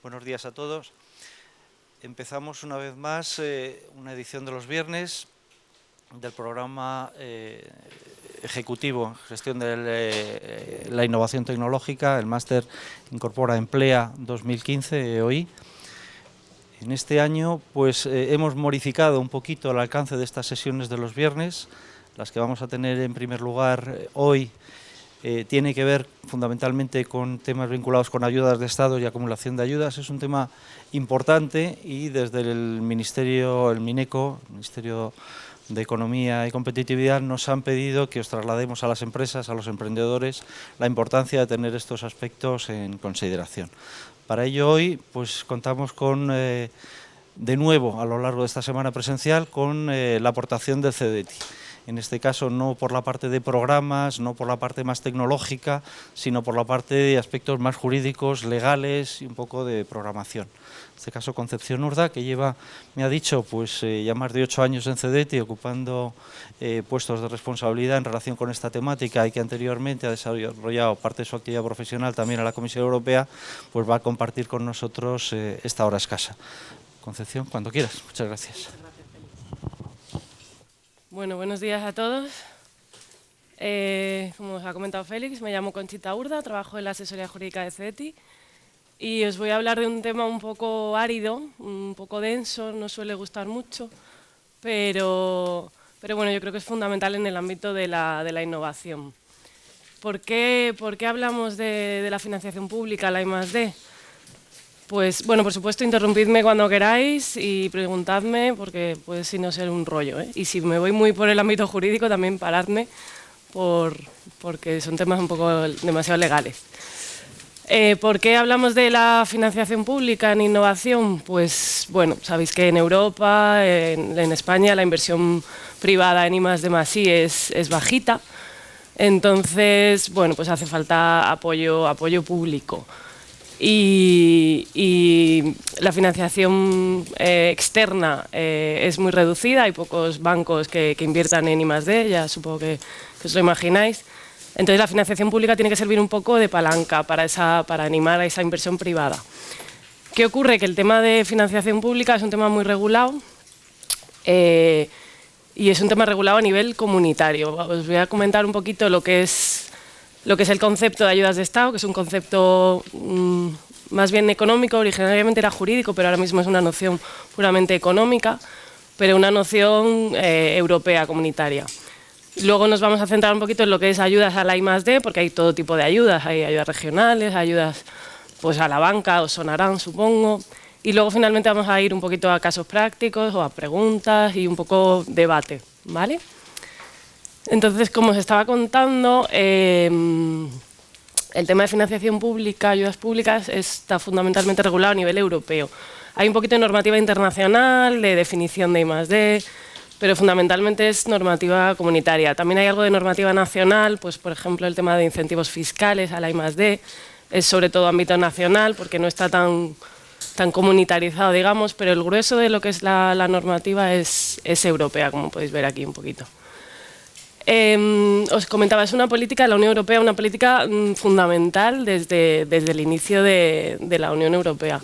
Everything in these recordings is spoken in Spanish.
Buenos días a todos. Empezamos una vez más una edición de los viernes del programa ejecutivo Gestión de la Innovación Tecnológica, el Máster Incorpora Emplea 2015 hoy. En este año pues hemos modificado un poquito el alcance de estas sesiones de los viernes. Las que vamos a tener en primer lugar hoy tiene que ver fundamentalmente con temas vinculados con ayudas de Estado y acumulación de ayudas. Es un tema importante y desde el Ministerio, el MINECO, el Ministerio de Economía y Competitividad, nos han pedido que os traslademos a las empresas, a los emprendedores, la importancia de tener estos aspectos en consideración. Para ello hoy pues contamos con, de nuevo a lo largo de esta semana presencial, con la aportación del CEDETI. En este caso no por la parte de programas, no por la parte más tecnológica, sino por la parte de aspectos más jurídicos, legales y un poco de programación. En este caso Concepción Urda, que lleva, me ha dicho, pues ya más de 8 años en CEDETI ocupando puestos de responsabilidad en relación con esta temática y que anteriormente ha desarrollado parte de su actividad profesional también a la Comisión Europea, pues va a compartir con nosotros esta hora escasa. Concepción, cuando quieras. Muchas gracias. Bueno, buenos días a todos. Como os ha comentado Félix, me llamo Conchita Urda, trabajo en la asesoría jurídica de CEDETI y os voy a hablar de un tema un poco árido, un poco denso, no suele gustar mucho, pero bueno, yo creo que es fundamental en el ámbito de la innovación. ¿Por qué hablamos de la financiación pública, la I+D? Pues bueno, por supuesto, interrumpidme cuando queráis y preguntadme, porque puede si no ser un rollo, ¿eh? Y si me voy muy por el ámbito jurídico, también paradme, porque son temas un poco demasiado legales. ¿Por qué hablamos de la financiación pública en innovación? Pues bueno, sabéis que en Europa, en España, la inversión privada en I+D+I es bajita, entonces, bueno, pues hace falta apoyo público. Y la financiación externa es muy reducida, hay pocos bancos que inviertan en I+D, ya supongo que os lo imagináis. Entonces la financiación pública tiene que servir un poco de palanca para animar a esa inversión privada. ¿Qué ocurre? Que el tema de financiación pública es un tema muy regulado y es un tema regulado a nivel comunitario. Os voy a comentar un poquito lo que es el concepto de ayudas de Estado, que es un concepto más bien económico, originariamente era jurídico, pero ahora mismo es una noción puramente económica, pero una noción europea, comunitaria. Luego nos vamos a centrar un poquito en lo que es ayudas a la I+D, porque hay todo tipo de ayudas, hay ayudas regionales, ayudas pues a la banca, os sonarán supongo, y luego finalmente vamos a ir un poquito a casos prácticos o a preguntas y un poco debate, ¿vale? Entonces, como os estaba contando, el tema de financiación pública, ayudas públicas, está fundamentalmente regulado a nivel europeo. Hay un poquito de normativa internacional, de definición de I+D, pero fundamentalmente es normativa comunitaria. También hay algo de normativa nacional, pues por ejemplo el tema de incentivos fiscales a la I+D, es sobre todo ámbito nacional porque no está tan comunitarizado, digamos, pero el grueso de lo que es la normativa es europea, como podéis ver aquí un poquito. Os comentaba, es una política de la Unión Europea, una política fundamental desde el inicio de la Unión Europea.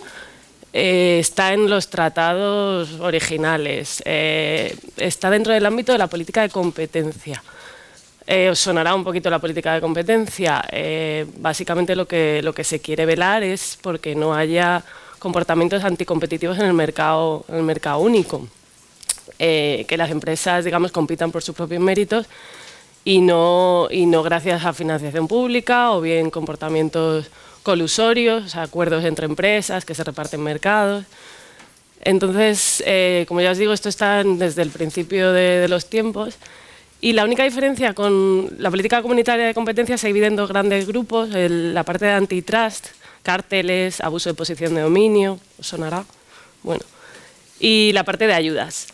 Está en los tratados originales, está dentro del ámbito de la política de competencia. Os sonará un poquito la política de competencia. Básicamente lo que se quiere velar es porque no haya comportamientos anticompetitivos en el mercado único. Que las empresas, digamos, compitan por sus propios méritos y no gracias a financiación pública o bien comportamientos colusorios, o sea, acuerdos entre empresas que se reparten mercados. Entonces, como ya os digo, esto está desde el principio de los tiempos y la única diferencia con la política comunitaria de competencia se divide en dos grandes grupos, la parte de antitrust, cárteles, abuso de posición de dominio, ¿os sonará? Bueno, y la parte de ayudas.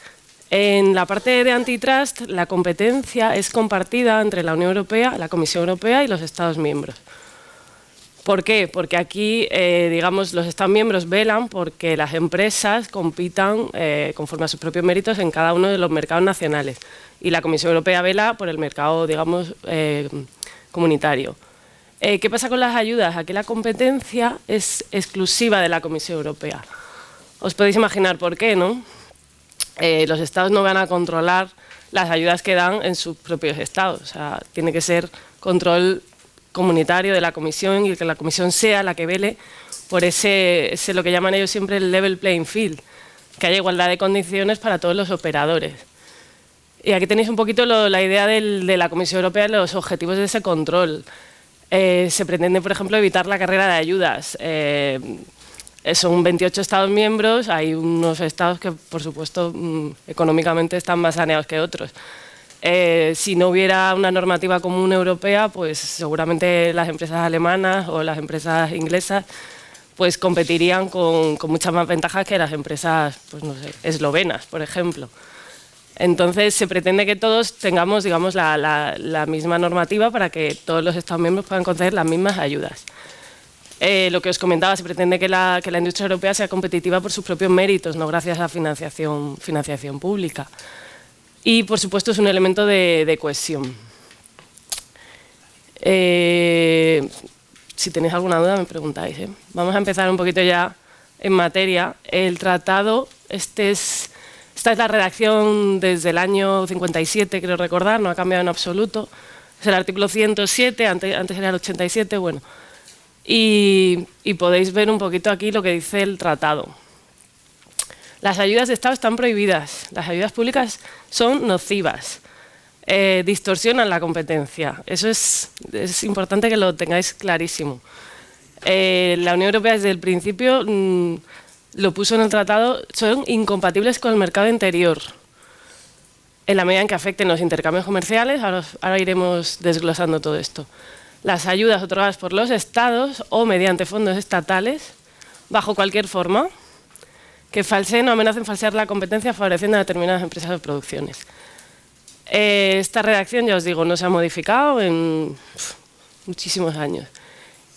En la parte de antitrust, la competencia es compartida entre la Unión Europea, la Comisión Europea y los Estados miembros. ¿Por qué? Porque aquí, digamos, los Estados miembros velan porque las empresas compitan conforme a sus propios méritos en cada uno de los mercados nacionales. Y la Comisión Europea vela por el mercado, digamos, comunitario. ¿Qué pasa con las ayudas? Aquí la competencia es exclusiva de la Comisión Europea. Os podéis imaginar por qué, ¿no? Los estados no van a controlar las ayudas que dan en sus propios estados. O sea, tiene que ser control comunitario de la Comisión y que la Comisión sea la que vele por ese lo que llaman ellos siempre el level playing field, que haya igualdad de condiciones para todos los operadores. Y aquí tenéis un poquito la idea de la Comisión Europea y los objetivos de ese control. Se pretende, por ejemplo, evitar la carrera de ayudas. Son 28 Estados miembros, hay unos estados que, por supuesto, económicamente están más saneados que otros. Si no hubiera una normativa común europea, pues seguramente las empresas alemanas o las empresas inglesas pues competirían con muchas más ventajas que las empresas, pues no sé, eslovenas, por ejemplo. Entonces se pretende que todos tengamos, digamos, la misma normativa para que todos los Estados miembros puedan conceder las mismas ayudas. Lo que os comentaba, se pretende que la industria europea sea competitiva por sus propios méritos, no gracias a financiación pública. Y, por supuesto, es un elemento de cohesión. Si tenéis alguna duda, me preguntáis. Vamos a empezar un poquito ya en materia. El tratado, esta es la redacción desde el año 57, creo recordar, no ha cambiado en absoluto. Es el artículo 107, antes era el 87, bueno. Y podéis ver un poquito aquí lo que dice el tratado. Las ayudas de Estado están prohibidas, las ayudas públicas son nocivas, distorsionan la competencia. Eso es importante que lo tengáis clarísimo. La Unión Europea desde el principio lo puso en el tratado, son incompatibles con el mercado interior, en la medida en que afecten los intercambios comerciales. Ahora iremos desglosando todo esto. Las ayudas otorgadas por los estados o mediante fondos estatales, bajo cualquier forma, que falseen o amenacen falsear la competencia favoreciendo a determinadas empresas o producciones. Esta redacción, ya os digo, no se ha modificado en muchísimos años.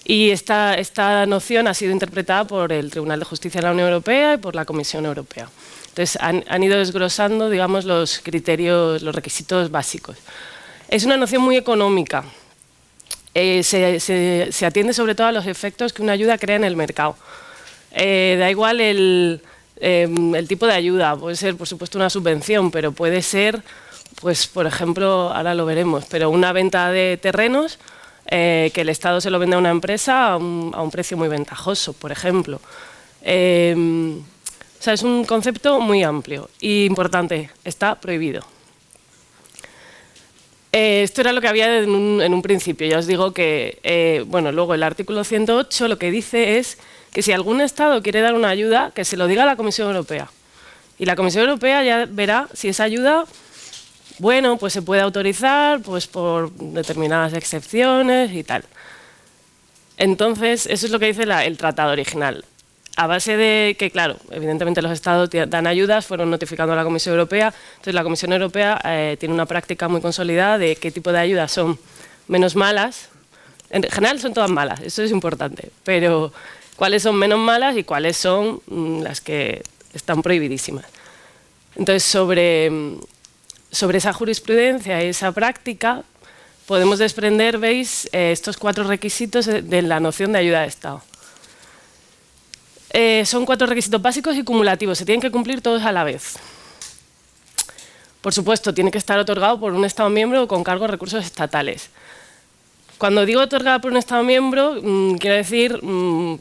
Y esta noción ha sido interpretada por el Tribunal de Justicia de la Unión Europea y por la Comisión Europea. Entonces, han ido desglosando, digamos, los criterios, los requisitos básicos. Es una noción muy económica. Se atiende sobre todo a los efectos que una ayuda crea en el mercado. Da igual el tipo de ayuda, puede ser, por supuesto, una subvención, pero puede ser, pues, por ejemplo, ahora lo veremos, pero una venta de terrenos que el Estado se lo vende a una empresa a un precio muy ventajoso, por ejemplo. O sea, es un concepto muy amplio y importante, está prohibido. Esto era lo que había en un principio. Ya os digo que, bueno, luego el artículo 108 lo que dice es que si algún Estado quiere dar una ayuda, que se lo diga a la Comisión Europea. Y la Comisión Europea ya verá si esa ayuda, bueno, pues se puede autorizar pues por determinadas excepciones y tal. Entonces, eso es lo que dice el tratado original. A base de que, claro, evidentemente los Estados dan ayudas, fueron notificando a la Comisión Europea. Entonces, la Comisión Europea tiene una práctica muy consolidada de qué tipo de ayudas son menos malas. En general son todas malas, eso es importante, pero cuáles son menos malas y cuáles son las que están prohibidísimas. Entonces, sobre esa jurisprudencia y esa práctica, podemos desprender, veis, estos 4 requisitos de la noción de ayuda de Estado. Son 4 requisitos básicos y cumulativos, se tienen que cumplir todos a la vez. Por supuesto, tiene que estar otorgado por un Estado miembro o con cargo a recursos estatales. Cuando digo otorgado por un Estado miembro, quiero decir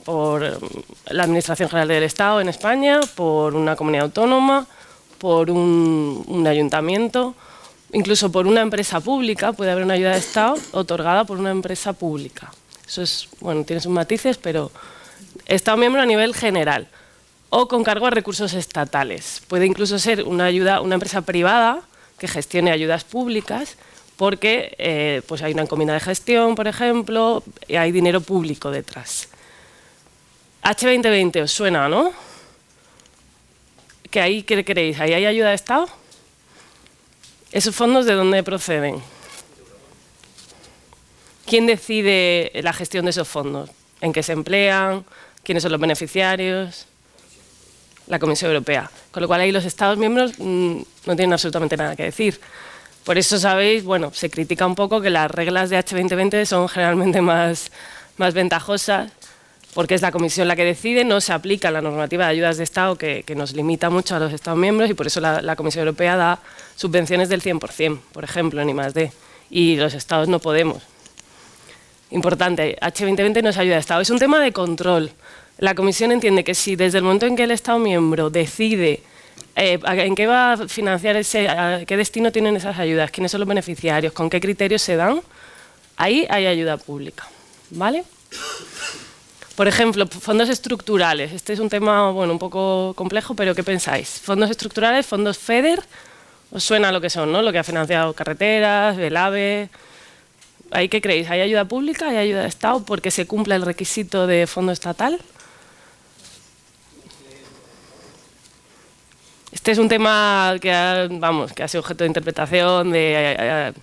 por la Administración General del Estado en España, por una comunidad autónoma, por un ayuntamiento, incluso por una empresa pública. Puede haber una ayuda de Estado otorgada por una empresa pública. Eso es, bueno, tiene sus matices, pero Estado miembro a nivel general o con cargo a recursos estatales. Puede incluso ser una empresa privada que gestione ayudas públicas porque pues hay una encomienda de gestión, por ejemplo, y hay dinero público detrás. H2020, ¿os suena, no? ¿Qué creéis? ¿Ahí hay ayuda de Estado? ¿Esos fondos de dónde proceden? ¿Quién decide la gestión de esos fondos? ¿En qué se emplean? ¿Quiénes son los beneficiarios? La Comisión Europea. Con lo cual ahí los Estados miembros no tienen absolutamente nada que decir. Por eso, sabéis, bueno, se critica un poco que las reglas de H2020 son generalmente más ventajosas, porque es la Comisión la que decide, no se aplica la normativa de ayudas de Estado que nos limita mucho a los Estados miembros, y por eso la Comisión Europea da subvenciones del 100%, por ejemplo, en I+D, y los Estados no podemos. Importante, H2020 no es ayuda de Estado, es un tema de control. La Comisión entiende que si desde el momento en que el Estado miembro decide en qué va a financiar a qué destino tienen esas ayudas, quiénes son los beneficiarios, con qué criterios se dan, ahí hay ayuda pública, ¿vale? Por ejemplo, fondos estructurales. Este es un tema, bueno, un poco complejo, pero ¿qué pensáis? Fondos estructurales, fondos FEDER, os suena lo que son, ¿no? Lo que ha financiado carreteras, el AVE. ¿Ahí qué creéis? ¿Hay ayuda pública? ¿Hay ayuda de Estado porque se cumpla el requisito de fondo estatal? Este es un tema que ha sido objeto de interpretación de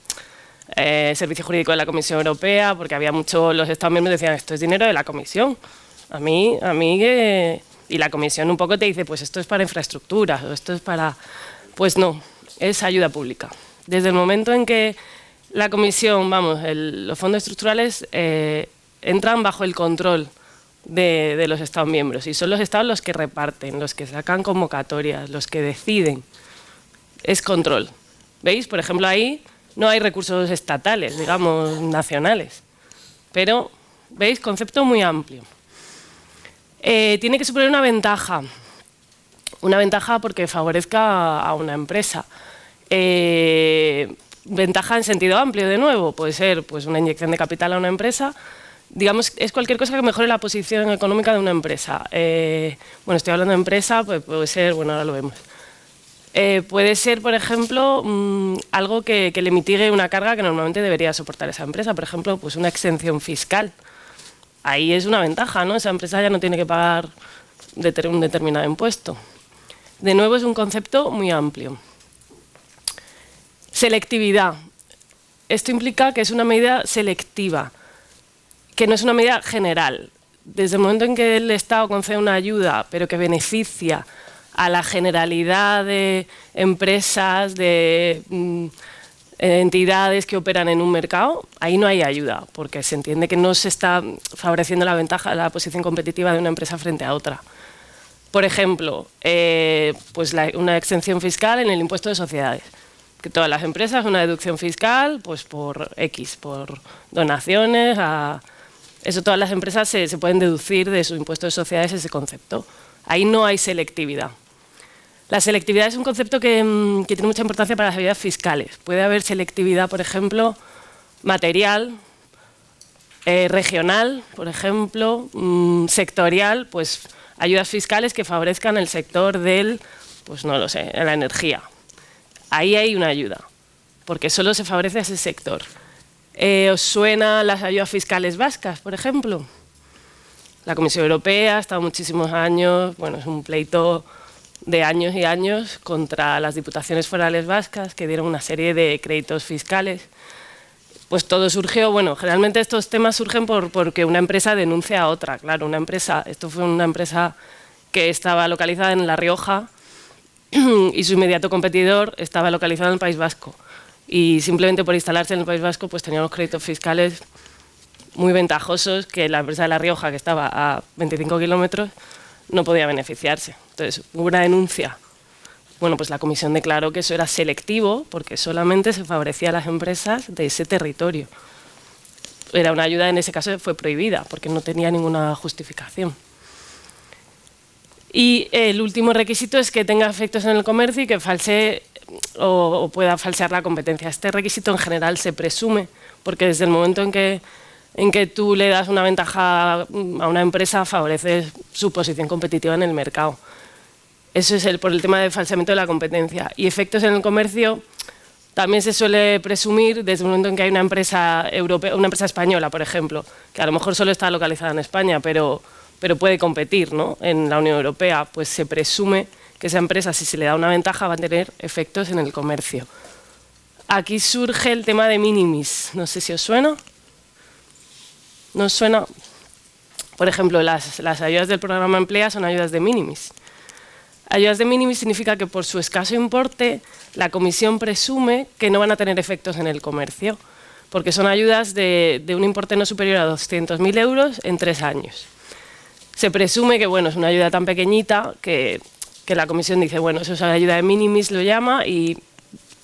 Servicio Jurídico de la Comisión Europea, porque había los Estados miembros decían, esto es dinero de la Comisión. Y la Comisión un poco te dice, pues esto es para infraestructuras, o esto es para... Pues no, es ayuda pública. Desde el momento en que la Comisión, los fondos estructurales entran bajo el control de los Estados miembros, y son los Estados los que reparten, los que sacan convocatorias, los que deciden. Es control. ¿Veis? Por ejemplo, ahí no hay recursos estatales, digamos, nacionales. Pero, ¿veis? Concepto muy amplio. Tiene que suponer una ventaja. Una ventaja porque favorezca a una empresa. Ventaja en sentido amplio, de nuevo. Puede ser pues, una inyección de capital a una empresa. Digamos, es cualquier cosa que mejore la posición económica de una empresa. Bueno, estoy hablando de empresa, pues puede ser, bueno, ahora lo vemos. Puede ser, por ejemplo, algo que le mitigue una carga que normalmente debería soportar esa empresa. Por ejemplo, pues una exención fiscal. Ahí es una ventaja, ¿no? Esa empresa ya no tiene que pagar un determinado impuesto. De nuevo, es un concepto muy amplio. Selectividad. Esto implica que es una medida selectiva, que no es una medida general. Desde el momento en que el Estado concede una ayuda, pero que beneficia a la generalidad de empresas, de entidades que operan en un mercado, ahí no hay ayuda, porque se entiende que no se está favoreciendo la ventaja, la posición competitiva de una empresa frente a otra. Por ejemplo, pues una exención fiscal en el impuesto de sociedades. Que todas las empresas, una deducción fiscal, pues por X, por donaciones, eso todas las empresas se pueden deducir de su impuesto de sociedades ese concepto. Ahí no hay selectividad. La selectividad es un concepto que tiene mucha importancia para las ayudas fiscales. Puede haber selectividad, por ejemplo, material, regional, por ejemplo, sectorial, pues ayudas fiscales que favorezcan el sector pues no lo sé, la energía. Ahí hay una ayuda, porque solo se favorece a ese sector. ¿Os suenan las ayudas fiscales vascas, por ejemplo? La Comisión Europea ha estado muchísimos años, bueno, es un pleito de años y años contra las diputaciones forales vascas que dieron una serie de créditos fiscales. Pues todo surgió, bueno, generalmente estos temas surgen porque una empresa denuncia a otra. Claro, esto fue una empresa que estaba localizada en La Rioja y su inmediato competidor estaba localizado en el País Vasco. Y simplemente por instalarse en el País Vasco pues tenía unos créditos fiscales muy ventajosos que la empresa de La Rioja, que estaba a 25 kilómetros, no podía beneficiarse. Entonces, hubo una denuncia. Bueno, pues la Comisión declaró que eso era selectivo porque solamente se favorecía a las empresas de ese territorio. Era una ayuda, en ese caso fue prohibida porque no tenía ninguna justificación. Y el último requisito es que tenga efectos en el comercio y que falsee o pueda falsear la competencia. Este requisito en general se presume porque desde el momento en que tú le das una ventaja a una empresa, favoreces su posición competitiva en el mercado. Eso es por el tema del falseamiento de la competencia. Y efectos en el comercio también se suele presumir desde el momento en que hay una empresa europea, una empresa española, por ejemplo, que a lo mejor solo está localizada en España, pero puede competir, ¿no?, en la Unión Europea, pues se presume que esa empresa, si se le da una ventaja, va a tener efectos en el comercio. Aquí surge el tema de minimis. No sé si os suena. ¿No os suena? Por ejemplo, las ayudas del programa Emplea son ayudas de minimis. Ayudas de minimis significa que por su escaso importe la Comisión presume que no van a tener efectos en el comercio, porque son ayudas de un importe no superior a 200.000 euros en 3 años. Se presume que bueno, es una ayuda tan pequeñita que la Comisión dice, bueno, eso es ayuda de minimis, lo llama, y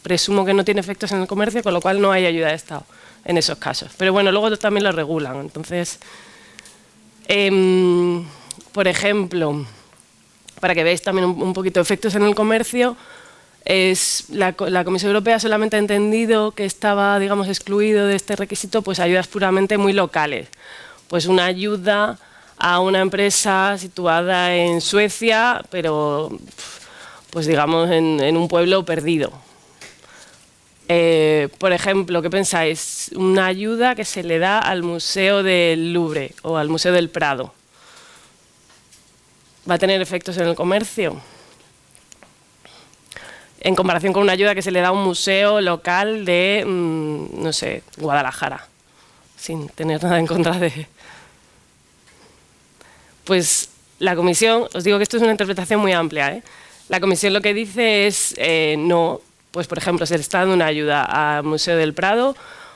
presumo que no tiene efectos en el comercio, con lo cual no hay ayuda de Estado en esos casos. Pero bueno, luego también lo regulan. Entonces, por ejemplo, para que veáis también un poquito de efectos en el comercio, la Comisión Europea solamente ha entendido que estaba, digamos, excluido de este requisito pues ayudas puramente muy locales. Pues una ayuda a una empresa situada en Suecia, pero pues digamos en un pueblo perdido. Por ejemplo, ¿qué pensáis? Una ayuda que se le da al Museo del Louvre o al Museo del Prado. ¿Va a tener efectos en el comercio? En comparación con una ayuda que se le da a un museo local de, no sé, Guadalajara, sin tener nada en contra de... Pues la Comisión, os digo que esto es una interpretación muy amplia, ¿eh? La Comisión lo que dice es no, pues por ejemplo, se le está dando una ayuda al Museo del Prado,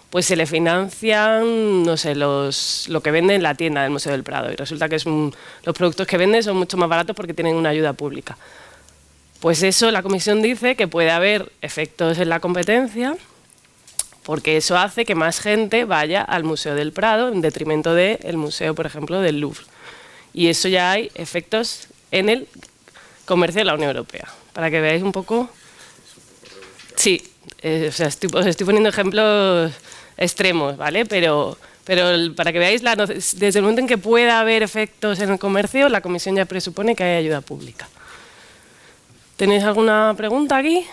pues se le financian, no sé, lo que vende en la tienda del Museo del Prado, y resulta que los productos que venden son mucho más baratos porque tienen una ayuda pública. Pues eso, la Comisión dice que puede haber efectos en la competencia, porque eso hace que más gente vaya al Museo del Prado en detrimento del museo, por ejemplo, del Louvre. Y eso ya hay efectos en el comercio de la Unión Europea. Para que veáis un poco... Sí, o sea, os estoy poniendo ejemplos extremos, ¿vale? Pero para que veáis, desde el momento en que pueda haber efectos en el comercio, la Comisión ya presupone que hay ayuda pública. ¿Tenéis alguna pregunta aquí?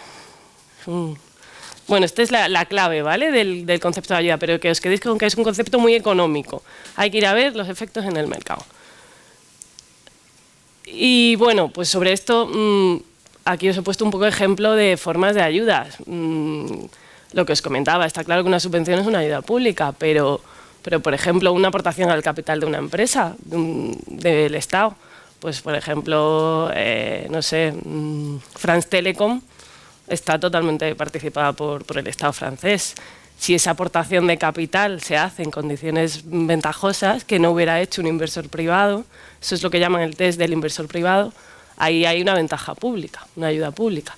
Bueno, esta es la clave, ¿vale? Del concepto de ayuda, pero que os quedéis con que es un concepto muy económico. Hay que ir a ver los efectos en el mercado. Y bueno, pues sobre esto, aquí os he puesto un poco de ejemplo de formas de ayudas. Lo que os comentaba, está claro que una subvención es una ayuda pública, pero por ejemplo, una aportación al capital de una empresa, del Estado, pues por ejemplo, no sé, France Telecom está totalmente participada por el Estado francés. Si esa aportación de capital se hace en condiciones ventajosas que no hubiera hecho un inversor privado, eso es lo que llaman el test del inversor privado, ahí hay una ventaja pública, una ayuda pública.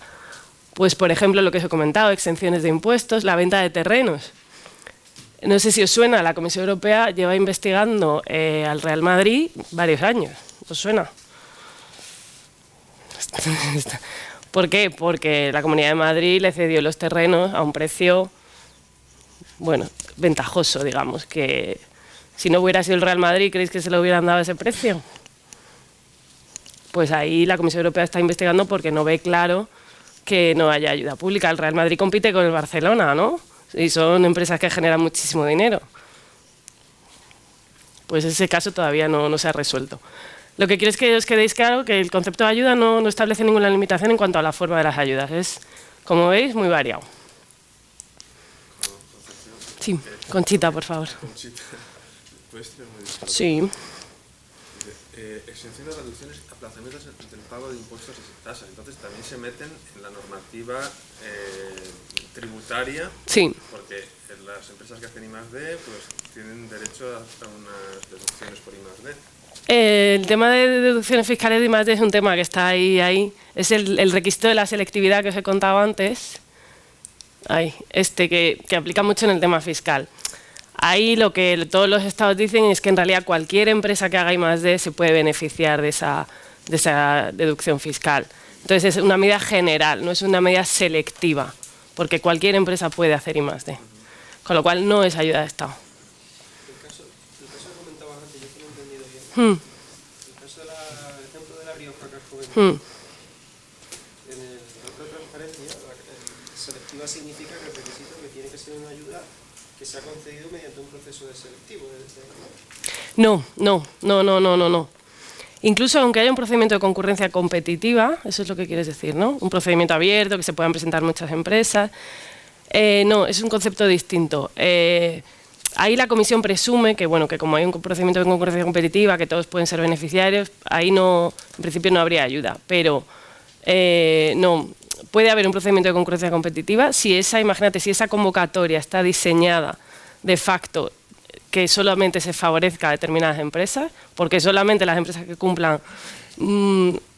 Pues por ejemplo, lo que os he comentado, exenciones de impuestos, la venta de terrenos. No sé si os suena, la Comisión Europea lleva investigando al Real Madrid varios años. ¿Os suena? ¿Por qué? Porque la Comunidad de Madrid le cedió los terrenos a un precio, bueno, ventajoso, digamos, que si no hubiera sido el Real Madrid, ¿creéis que se lo hubieran dado ese precio? Pues ahí la Comisión Europea está investigando porque no ve claro que no haya ayuda pública. El Real Madrid compite con el Barcelona, ¿no? Y son empresas que generan muchísimo dinero. Pues ese caso todavía no se ha resuelto. Lo que quiero es que os quedéis claro que el concepto de ayuda no establece ninguna limitación en cuanto a la forma de las ayudas. Es, como veis, muy variado. Sí, Conchita, por favor. Conchita, ¿puedes tener muy disculpa? Sí. Exenciones, reducciones, aplazamientos del pago de impuestos y tasas. Entonces también se meten en la normativa tributaria. Sí. Porque las empresas que hacen I+D pues tienen derecho a unas deducciones por I+D. El tema de deducciones fiscales y más es un tema que está ahí. Es el requisito de la selectividad que os he contado antes. Que aplica mucho en el tema fiscal. Ahí lo que todos los estados dicen es que en realidad cualquier empresa que haga I+D se puede beneficiar de esa deducción fiscal. Entonces es una medida general, no es una medida selectiva, porque cualquier empresa puede hacer I+D. Con lo cual no es ayuda de Estado. El caso que comentabas antes, yo que lo he entendido bien. El caso del ejemplo de la Rioja que has comentado. En el dato de transparencia, selectiva significa que el requisito que tiene que ser una ayuda que se ha concedido mediante un proceso de selectivo. No. Incluso aunque haya un procedimiento de concurrencia competitiva, eso es lo que quieres decir, ¿no? Un procedimiento abierto, que se puedan presentar muchas empresas. No, es un concepto distinto. Ahí la Comisión presume que, bueno, que como hay un procedimiento de concurrencia competitiva, que todos pueden ser beneficiarios, ahí no, en principio no habría ayuda. Pero No, puede haber un procedimiento de concurrencia competitiva si imagínate, si esa convocatoria está diseñada de facto que solamente se favorezca a determinadas empresas, porque solamente las empresas que cumplan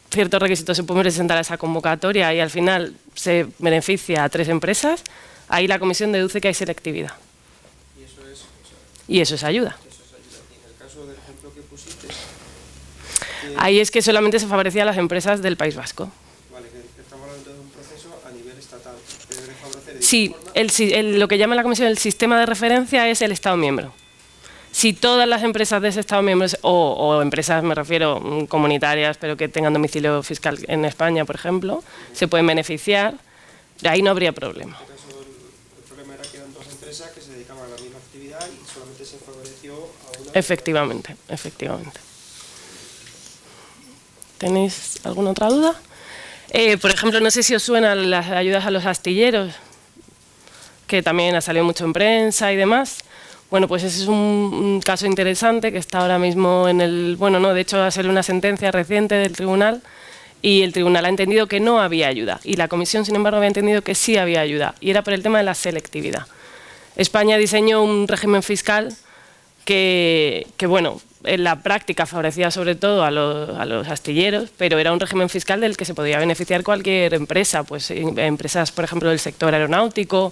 ciertos requisitos se pueden presentar a esa convocatoria y al final se beneficia a 3 empresas, ahí la comisión deduce que hay selectividad. Y eso es, y eso es ayuda. Eso es ayuda. Y en el caso del ejemplo que pusiste, ahí es que solamente se favorecía a las empresas del País Vasco. Vale, que estamos hablando de un proceso a nivel estatal. Debe favorecer de Sí, forma. lo que llama la comisión el sistema de referencia es el Estado miembro. Si todas las empresas de ese Estado miembro, o empresas, me refiero, comunitarias, pero que tengan domicilio fiscal en España, por ejemplo, se pueden beneficiar, ahí no habría problema. En este caso, el problema era que eran 2 empresas que se dedicaban a la misma actividad y solamente se favoreció a una. Efectivamente, efectivamente. ¿Tenéis alguna otra duda? Por ejemplo, no sé si os suenan las ayudas a los astilleros, que también ha salido mucho en prensa y demás. Bueno, pues ese es un caso interesante que está ahora mismo en el... Bueno, no, de hecho ha salido una sentencia reciente del tribunal y el tribunal ha entendido que no había ayuda y la comisión, sin embargo, había entendido que sí había ayuda y era por el tema de la selectividad. España diseñó un régimen fiscal que bueno, en la práctica favorecía sobre todo a los astilleros, pero era un régimen fiscal del que se podía beneficiar cualquier empresa, pues empresas, por ejemplo, del sector aeronáutico,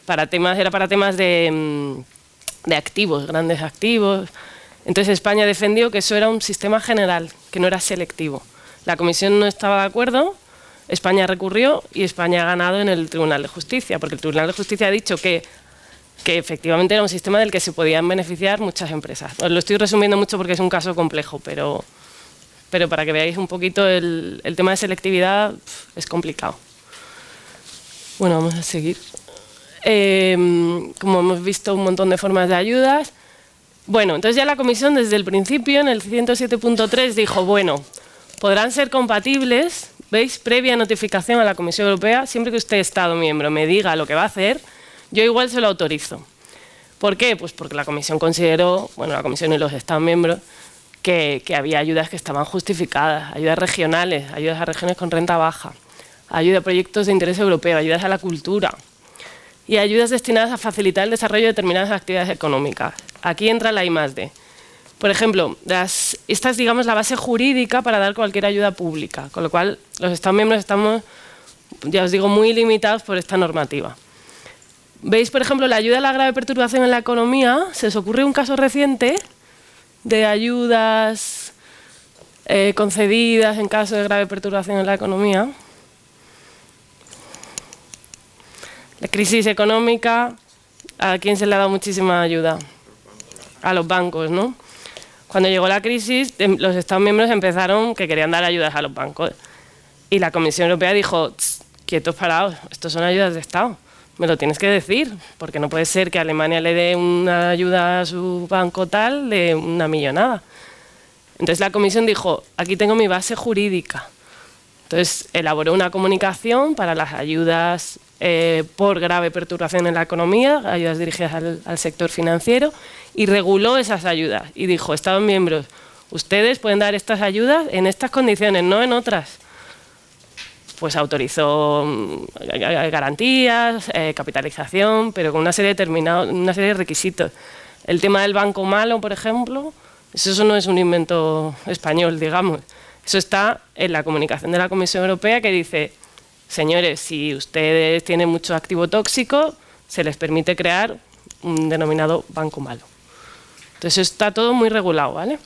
era para temas de activos, grandes activos. Entonces España defendió que eso era un sistema general, que no era selectivo. La Comisión no estaba de acuerdo, España recurrió y España ha ganado en el Tribunal de Justicia, porque el Tribunal de Justicia ha dicho que efectivamente era un sistema del que se podían beneficiar muchas empresas. Os lo estoy resumiendo mucho porque es un caso complejo, pero para que veáis un poquito el tema de selectividad es complicado. Bueno, vamos a seguir. Como hemos visto, un montón de formas de ayudas. Bueno, entonces ya la comisión desde el principio, en el 107.3, dijo, bueno, podrán ser compatibles, ¿veis? Previa notificación a la Comisión Europea, siempre que usted, Estado miembro, me diga lo que va a hacer, yo igual se lo autorizo. ¿Por qué? Pues porque la comisión consideró, bueno, la comisión y los Estados miembros, que había ayudas que estaban justificadas, ayudas regionales, ayudas a regiones con renta baja, ayuda a proyectos de interés europeo, ayudas a la cultura, y ayudas destinadas a facilitar el desarrollo de determinadas actividades económicas. Aquí entra la I+D. Por ejemplo, esta es, digamos, la base jurídica para dar cualquier ayuda pública, con lo cual los Estados miembros estamos, ya os digo, muy limitados por esta normativa. ¿Veis, por ejemplo, la ayuda a la grave perturbación en la economía? ¿Se os ocurre un caso reciente de ayudas concedidas en caso de grave perturbación en la economía? La crisis económica, ¿a quién se le ha dado muchísima ayuda? A los bancos, ¿no? Cuando llegó la crisis, los Estados miembros empezaron que querían dar ayudas a los bancos. Y la Comisión Europea dijo, quietos parados, estos son ayudas de Estado, me lo tienes que decir, porque no puede ser que Alemania le dé una ayuda a su banco tal de una millonada. Entonces la Comisión dijo, aquí tengo mi base jurídica. Entonces elaboró una comunicación para las ayudas por grave perturbación en la economía, ayudas dirigidas al sector financiero, y reguló esas ayudas. Y dijo, Estados miembros, ustedes pueden dar estas ayudas en estas condiciones, no en otras. Pues autorizó garantías, capitalización, pero con una serie de requisitos. El tema del banco malo, por ejemplo, eso no es un invento español, digamos. Eso está en la comunicación de la Comisión Europea que dice, señores, si ustedes tienen mucho activo tóxico, se les permite crear un denominado banco malo. Entonces está todo muy regulado, ¿vale?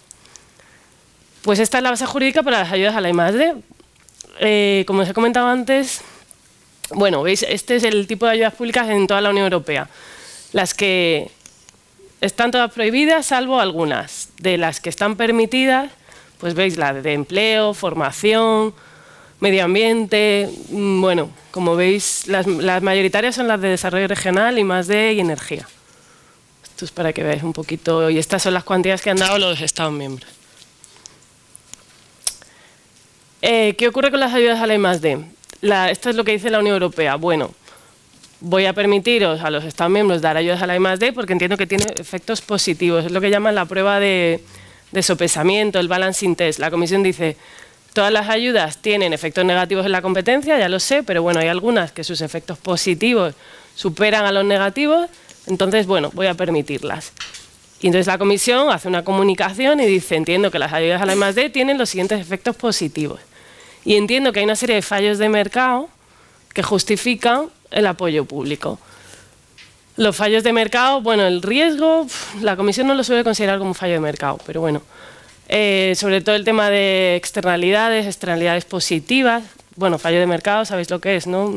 Pues esta es la base jurídica para las ayudas a la I+D. Como os he comentado antes, bueno, veis, este es el tipo de ayudas públicas en toda la Unión Europea. Las que están todas prohibidas, salvo algunas. De las que están permitidas, pues veis la de empleo, formación, medio ambiente. Bueno, como veis, las mayoritarias son las de desarrollo regional, I+D y energía. Esto es para que veáis un poquito, y estas son las cuantías que han dado los Estados miembros. ¿Qué ocurre con las ayudas a la I+D? Esto es lo que dice la Unión Europea. Bueno, voy a permitiros a los Estados miembros dar ayudas a la I+D porque entiendo que tiene efectos positivos. Es lo que llaman la prueba de sopesamiento, el balancing test. La Comisión dice, Todas las ayudas tienen efectos negativos en la competencia, ya lo sé, pero bueno, hay algunas que sus efectos positivos superan a los negativos, entonces, bueno, voy a permitirlas. Y entonces la comisión hace una comunicación y dice, entiendo que las ayudas a la I+D tienen los siguientes efectos positivos. Y entiendo que hay una serie de fallos de mercado que justifican el apoyo público. Los fallos de mercado, bueno, el riesgo, la comisión no lo suele considerar como un fallo de mercado, pero bueno. Sobre todo el tema de externalidades positivas. Bueno, fallo de mercado, sabéis lo que es, ¿no?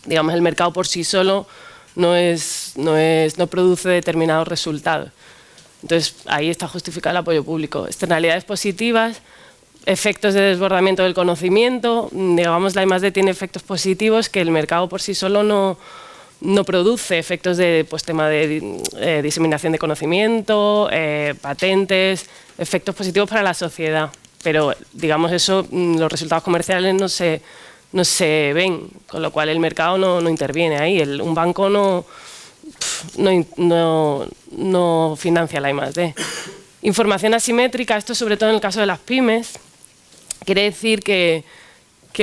Digamos, el mercado por sí solo no produce determinados resultados. Entonces, ahí está justificado el apoyo público. Externalidades positivas, efectos de desbordamiento del conocimiento. Digamos, la I+D tiene efectos positivos que el mercado por sí solo no produce, efectos de tema de diseminación de conocimiento, patentes, efectos positivos para la sociedad. Pero, digamos, eso, los resultados comerciales no se ven, con lo cual el mercado no interviene ahí. Un banco no financia la I+D. Información asimétrica, esto sobre todo en el caso de las pymes, quiere decir que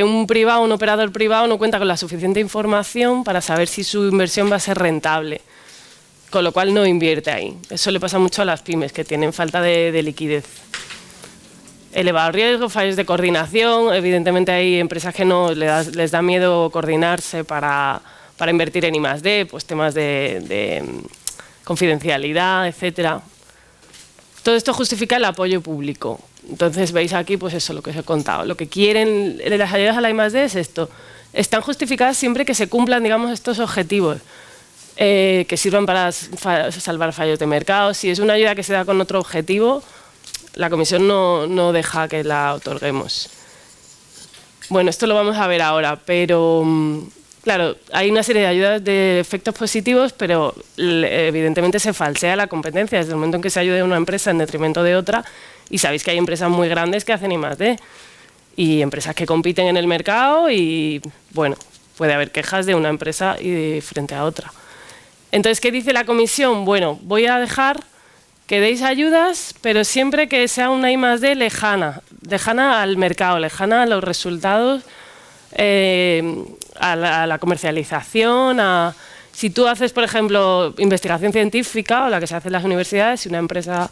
un operador privado no cuenta con la suficiente información para saber si su inversión va a ser rentable, con lo cual no invierte ahí. Eso le pasa mucho a las pymes, que tienen falta de liquidez. Elevado riesgo, fallos de coordinación. Evidentemente hay empresas que no les da miedo coordinarse para invertir en I+D, pues temas de confidencialidad, etcétera. Todo esto justifica el apoyo público. Entonces veis aquí pues eso, lo que os he contado. Lo que quieren las ayudas a la I+D es esto. Están justificadas siempre que se cumplan, digamos, estos objetivos, que sirvan para salvar fallos de mercado. Si es una ayuda que se da con otro objetivo, la comisión no deja que la otorguemos. Bueno, esto lo vamos a ver ahora, pero claro, hay una serie de ayudas de efectos positivos, pero evidentemente se falsea la competencia desde el momento en que se ayude a una empresa en detrimento de otra. Y sabéis que hay empresas muy grandes que hacen I+D y empresas que compiten en el mercado y, bueno, puede haber quejas de una empresa frente a otra. Entonces, ¿qué dice la comisión? Bueno, voy a dejar que deis ayudas, pero siempre que sea una I+D lejana al mercado, lejana a los resultados, a la comercialización. Si tú haces, por ejemplo, investigación científica, o la que se hace en las universidades, si una empresa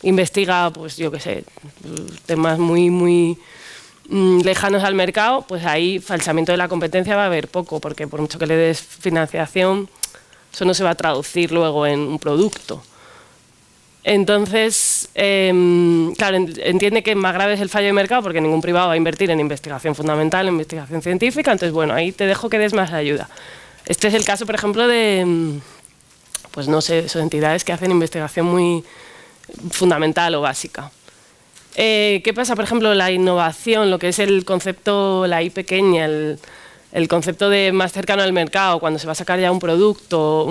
investiga, pues yo qué sé, temas muy lejanos al mercado, pues ahí falsamiento de la competencia va a haber poco, porque por mucho que le des financiación, eso no se va a traducir luego en un producto. Entonces, claro, entiende que más grave es el fallo de mercado porque ningún privado va a invertir en investigación fundamental, en investigación científica, entonces bueno, ahí te dejo que des más ayuda. Este es el caso, por ejemplo, de, pues no sé, son entidades que hacen investigación muy fundamental o básica. ¿Qué pasa? Por ejemplo, la innovación, lo que es el concepto, la I pequeña, el concepto de más cercano al mercado, cuando se va a sacar ya un producto,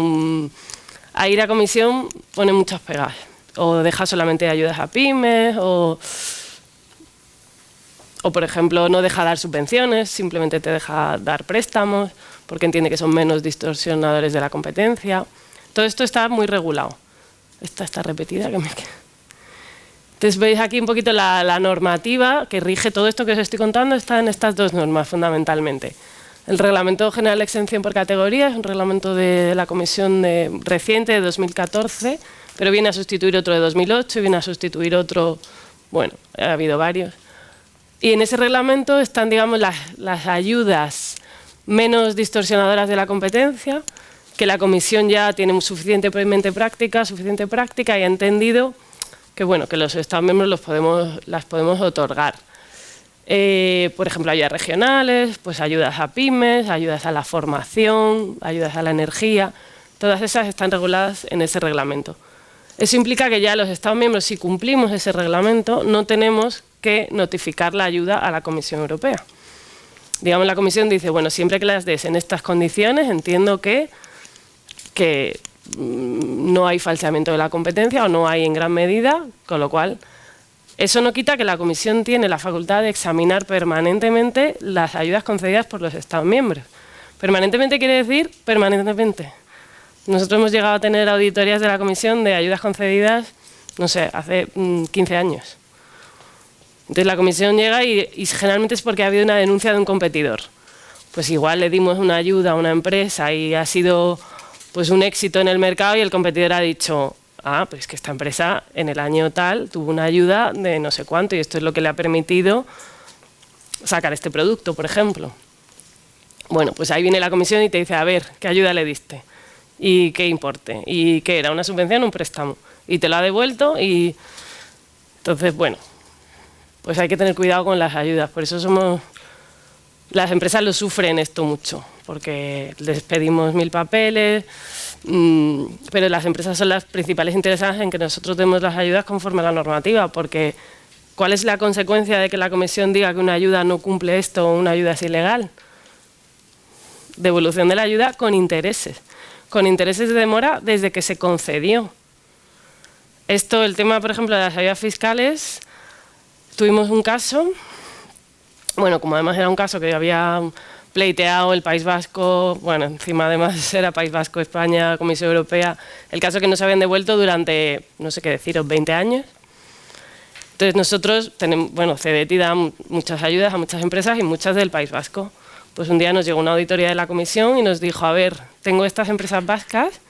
ahí la comisión pone muchas pegas. O deja solamente ayudas a pymes, o por ejemplo, no deja dar subvenciones, simplemente te deja dar préstamos, porque entiende que son menos distorsionadores de la competencia. Todo esto está muy regulado. Esta está repetida, que me queda. Entonces veis aquí un poquito la normativa que rige todo esto que os estoy contando, está en estas dos normas fundamentalmente. El Reglamento General de Exención por Categoría es un reglamento de la Comisión reciente de 2014, pero viene a sustituir otro de 2008 y viene a sustituir otro, bueno, ha habido varios. Y en ese reglamento están, digamos, las ayudas menos distorsionadoras de la competencia, que la Comisión ya tiene suficientemente práctica y ha entendido que, bueno, que los Estados miembros las podemos otorgar. Por ejemplo, ayudas regionales, pues ayudas a pymes, ayudas a la formación, ayudas a la energía, todas esas están reguladas en ese reglamento. Eso implica que ya los Estados miembros, si cumplimos ese reglamento, no tenemos que notificar la ayuda a la Comisión Europea. Digamos, la Comisión dice, bueno, siempre que las des en estas condiciones, entiendo que no hay falseamiento de la competencia o no hay en gran medida, con lo cual eso no quita que la Comisión tiene la facultad de examinar permanentemente las ayudas concedidas por los Estados miembros. Permanentemente quiere decir permanentemente. Nosotros hemos llegado a tener auditorías de la Comisión de ayudas concedidas, no sé, hace 15 años. Entonces la comisión llega y generalmente es porque ha habido una denuncia de un competidor. Pues igual le dimos una ayuda a una empresa y ha sido pues un éxito en el mercado y el competidor ha dicho, pues que esta empresa en el año tal tuvo una ayuda de no sé cuánto y esto es lo que le ha permitido sacar este producto, por ejemplo. Bueno, pues ahí viene la comisión y te dice, a ver, ¿qué ayuda le diste? ¿Y qué importe? ¿Y qué era? ¿Una subvención o un préstamo? Y te lo ha devuelto y... Entonces, bueno, pues hay que tener cuidado con las ayudas. Por eso las empresas lo sufren esto mucho, porque les pedimos 1000 papeles, pero las empresas son las principales interesadas en que nosotros demos las ayudas conforme a la normativa, porque ¿cuál es la consecuencia de que la comisión diga que una ayuda no cumple esto o una ayuda es ilegal? Devolución de la ayuda con intereses de demora desde que se concedió. Esto, el tema, por ejemplo, de las ayudas fiscales, tuvimos un caso, bueno, como además era un caso que había pleiteado el País Vasco, bueno, encima además era País Vasco, España, Comisión Europea, el caso que nos habían devuelto durante, no sé qué deciros, 20 años. Entonces nosotros tenemos, bueno, CDTI da muchas ayudas a muchas empresas y muchas del País Vasco. Pues un día nos llegó una auditoría de la comisión y nos dijo, a ver, tengo estas empresas vascas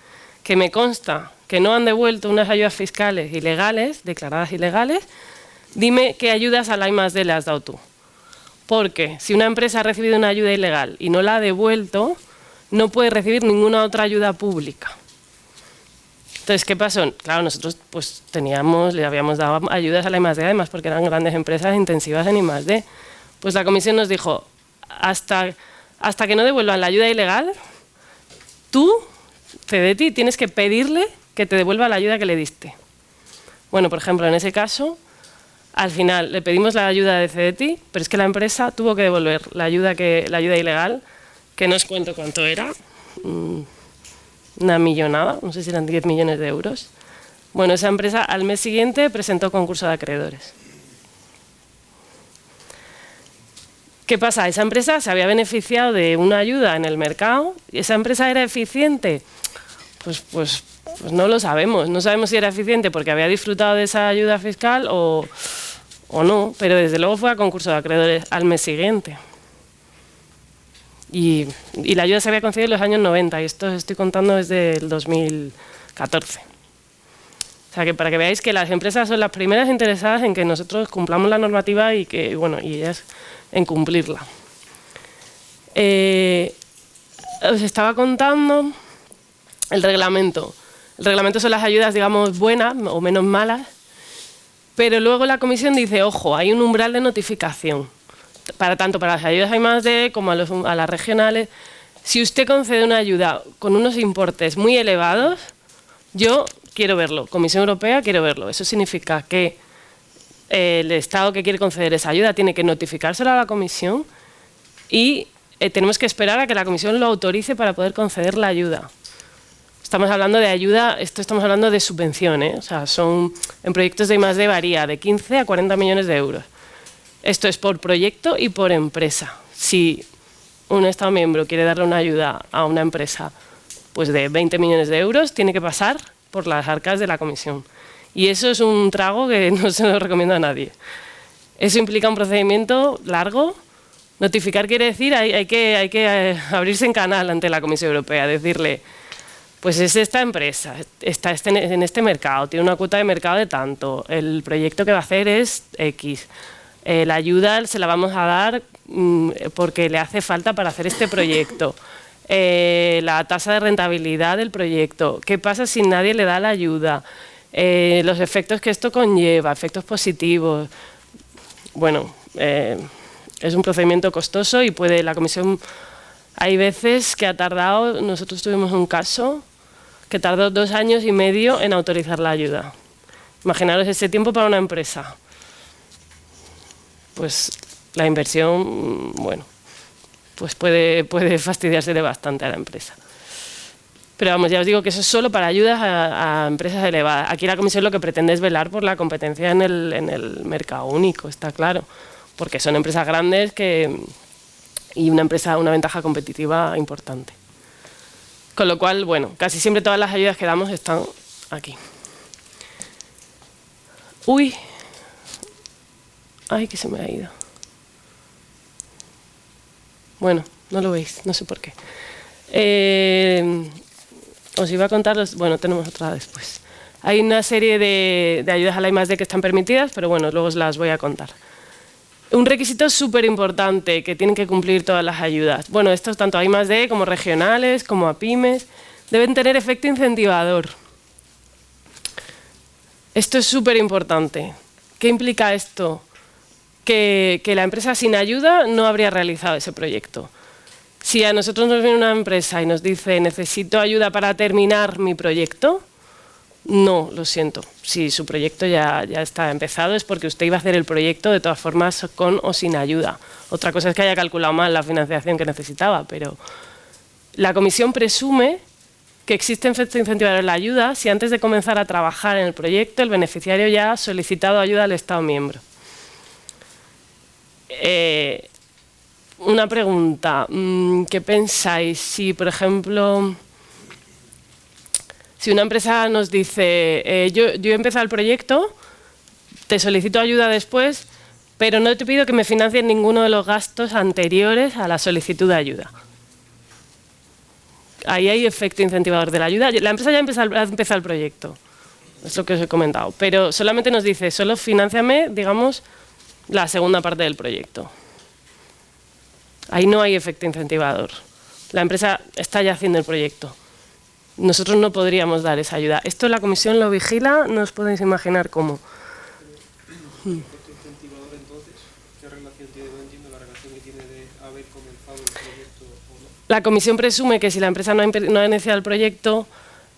que me consta que no han devuelto unas ayudas fiscales ilegales, declaradas ilegales, dime qué ayudas a la I+D le has dado tú. Porque si una empresa ha recibido una ayuda ilegal y no la ha devuelto, no puede recibir ninguna otra ayuda pública. Entonces, ¿qué pasó? Claro, nosotros pues le habíamos dado ayudas a la I+D además porque eran grandes empresas intensivas en I+D. Pues la comisión nos dijo, hasta que no devuelvan la ayuda ilegal, tú, CDTI, tienes que pedirle que te devuelva la ayuda que le diste. Bueno, por ejemplo, en ese caso, al final le pedimos la ayuda de CDTI, pero es que la empresa tuvo que devolver la ayuda ilegal, que no os cuento cuánto era, una millonada, no sé si eran 10 millones de euros. Bueno, esa empresa al mes siguiente presentó concurso de acreedores. ¿Qué pasa? Esa empresa se había beneficiado de una ayuda en el mercado y esa empresa era eficiente. Pues no lo sabemos. No sabemos si era eficiente porque había disfrutado de esa ayuda fiscal o no, pero desde luego fue a concurso de acreedores al mes siguiente. Y la ayuda se había concedido en los años 90 y esto os estoy contando desde el 2014. O sea, que para que veáis que las empresas son las primeras interesadas en que nosotros cumplamos la normativa y que, bueno, y ellas en cumplirla. Os estaba contando el reglamento. El reglamento son las ayudas, digamos, buenas o menos malas, pero luego la comisión dice, ojo, hay un umbral de notificación, tanto para las ayudas I+D como a las regionales. Si usted concede una ayuda con unos importes muy elevados, yo quiero verlo, Comisión Europea quiero verlo. Eso significa que el Estado que quiere conceder esa ayuda tiene que notificárselo a la Comisión y tenemos que esperar a que la Comisión lo autorice para poder conceder la ayuda. Estamos hablando de ayuda, estamos hablando de subvención, o sea, en proyectos de I+D varía de 15 a 40 millones de euros. Esto es por proyecto y por empresa. Si un Estado miembro quiere darle una ayuda a una empresa pues de 20 millones de euros, tiene que pasar por las arcas de la Comisión. Y eso es un trago que no se lo recomiendo a nadie. Eso implica un procedimiento largo. Notificar quiere decir hay que abrirse en canal ante la Comisión Europea, decirle, pues es esta empresa, está en este mercado, tiene una cuota de mercado de tanto, el proyecto que va a hacer es X, la ayuda se la vamos a dar porque le hace falta para hacer este proyecto. La tasa de rentabilidad del proyecto, qué pasa si nadie le da la ayuda, los efectos que esto conlleva, efectos positivos. Bueno, es un procedimiento costoso y la comisión, hay veces que ha tardado, nosotros tuvimos un caso que tardó 2 años y medio en autorizar la ayuda. Imaginaros ese tiempo para una empresa. Pues la inversión, bueno, pues puede fastidiarse de bastante a la empresa. Pero vamos, ya os digo que eso es solo para ayudas a empresas elevadas. Aquí la comisión lo que pretende es velar por la competencia en el mercado único, está claro, porque son empresas grandes y una ventaja competitiva importante. Con lo cual, bueno, casi siempre todas las ayudas que damos están aquí. Uy, Ay, que se me ha ido. Bueno, no lo veis, no sé por qué. Os iba a contar, bueno, tenemos otra después. Hay una serie de ayudas a la I+D que están permitidas, pero bueno, luego os las voy a contar. Un requisito súper importante que tienen que cumplir todas las ayudas. Bueno, estos tanto a I+D como regionales, como a pymes, deben tener efecto incentivador. Esto es súper importante. ¿Qué implica esto? Que la empresa sin ayuda no habría realizado ese proyecto. Si a nosotros nos viene una empresa y nos dice necesito ayuda para terminar mi proyecto, no, lo siento. Si su proyecto ya está empezado es porque usted iba a hacer el proyecto de todas formas con o sin ayuda. Otra cosa es que haya calculado mal la financiación que necesitaba, pero la comisión presume que existe efecto incentivador en la ayuda si antes de comenzar a trabajar en el proyecto el beneficiario ya ha solicitado ayuda al Estado miembro. Una pregunta, ¿qué pensáis? Si, por ejemplo, si una empresa nos dice, yo he empezado el proyecto, te solicito ayuda después, pero no te pido que me financies ninguno de los gastos anteriores a la solicitud de ayuda. Ahí hay efecto incentivador de la ayuda. La empresa ya ha empezado el proyecto, es lo que os he comentado, pero solamente nos dice, solo finánciame, digamos, la segunda parte del proyecto. Ahí no hay efecto incentivador. La empresa está ya haciendo el proyecto. Nosotros no podríamos dar esa ayuda. Esto la comisión lo vigila, no os podéis imaginar cómo. ¿Efecto incentivador entonces? ¿Qué relación tiene? No entiendo la relación que tiene de haber comenzado el proyecto o no. La comisión presume que si la empresa no ha iniciado el proyecto,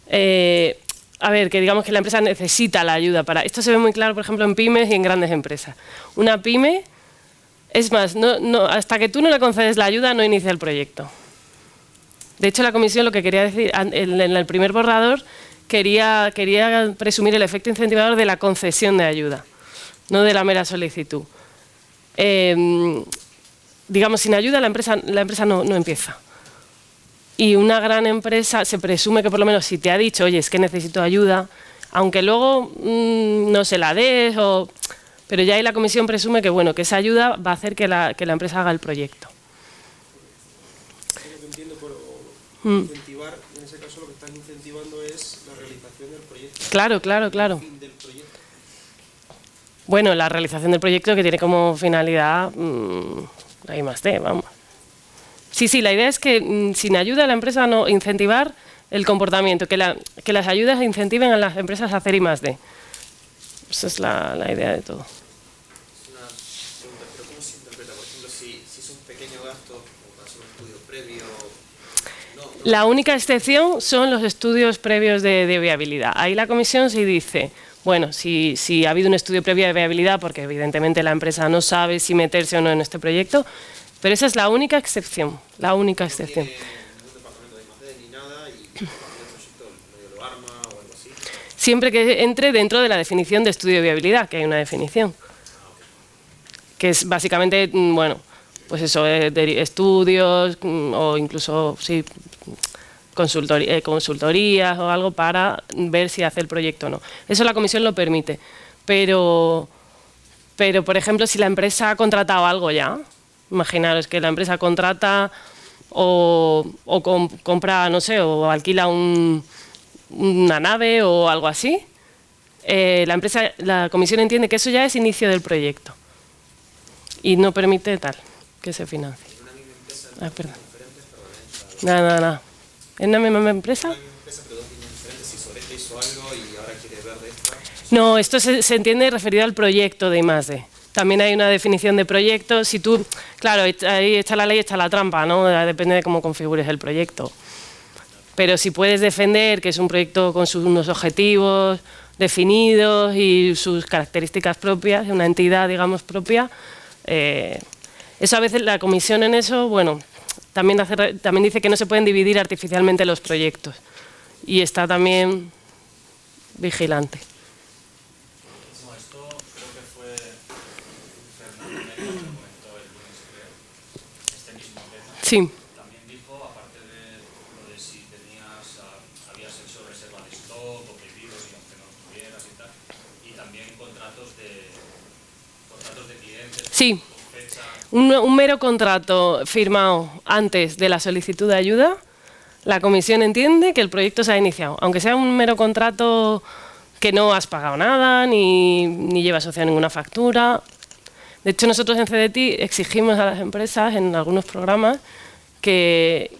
a ver, que digamos que la empresa necesita la ayuda para... Esto se ve muy claro, por ejemplo, en pymes y en grandes empresas. Una pyme, es más, hasta que tú no le concedes la ayuda, no inicia el proyecto. De hecho, la comisión lo que quería decir, en el primer borrador, quería presumir el efecto incentivador de la concesión de ayuda, no de la mera solicitud. Digamos, sin ayuda la empresa no empieza. Y una gran empresa se presume que por lo menos si te ha dicho, oye, es que necesito ayuda, aunque luego no se la des, pero ya ahí la comisión presume que, bueno, que esa ayuda va a hacer que la empresa haga el proyecto. Lo que entiendo por incentivar, en ese caso lo que están incentivando es la realización del proyecto. Claro. El fin del proyecto. Bueno, la realización del proyecto que tiene como finalidad la I+D, vamos. Sí, la idea es que sin ayuda a la empresa no incentivar el comportamiento, que las ayudas incentiven a las empresas a hacer I+D. Esa es la idea de todo. Es una pregunta, pero ¿cómo se interpreta? Por ejemplo, si es un pequeño gasto, como para hacer un estudio previo... La única excepción son los estudios previos de viabilidad. Ahí la comisión sí dice, bueno, si ha habido un estudio previo de viabilidad, porque evidentemente la empresa no sabe si meterse o no en este proyecto, pero esa es la única excepción, la única excepción. No tiene ningún departamento de I+D ni nada y el proyecto medio lo arma o algo así. Siempre que entre dentro de la definición de estudio de viabilidad, que hay una definición. Que es básicamente, bueno, pues eso, de estudios o incluso, sí, consultorías o algo para ver si hace el proyecto o no. Eso la comisión lo permite. Pero por ejemplo, si la empresa ha contratado algo ya, imaginaros que la empresa contrata o compra, no sé, o alquila una nave o algo así, la comisión entiende que eso ya es inicio del proyecto y no permite que se financie. En una misma empresa, Perdón. diferentes, pero Nada. ¿En una misma empresa? una misma empresa, pero dos líneas diferentes, si sobre esta hizo algo y ahora quiere ver de esta. No, esto se entiende referido al proyecto de I+D. También hay una definición de proyecto. Si tú, claro, ahí está la ley, está la trampa, ¿no? Depende de cómo configures el proyecto. Pero si puedes defender que es un proyecto con unos objetivos definidos y sus características propias, una entidad, digamos, propia, eso a veces la comisión en eso, bueno, también dice que no se pueden dividir artificialmente los proyectos. Y está también vigilante. Esto creo que fue Fernando Mena que lo comentó el lunes, creo, este mismo tema. Sí. También dijo, aparte de lo de si habías hecho reserva de stock o pedidos y aunque no lo tuvieras y tal, y también contratos de clientes un mero contrato firmado antes de la solicitud de ayuda, la comisión entiende que el proyecto se ha iniciado. Aunque sea un mero contrato que no has pagado nada, ni lleva asociado ninguna factura. De hecho, nosotros en CDT exigimos a las empresas en algunos programas que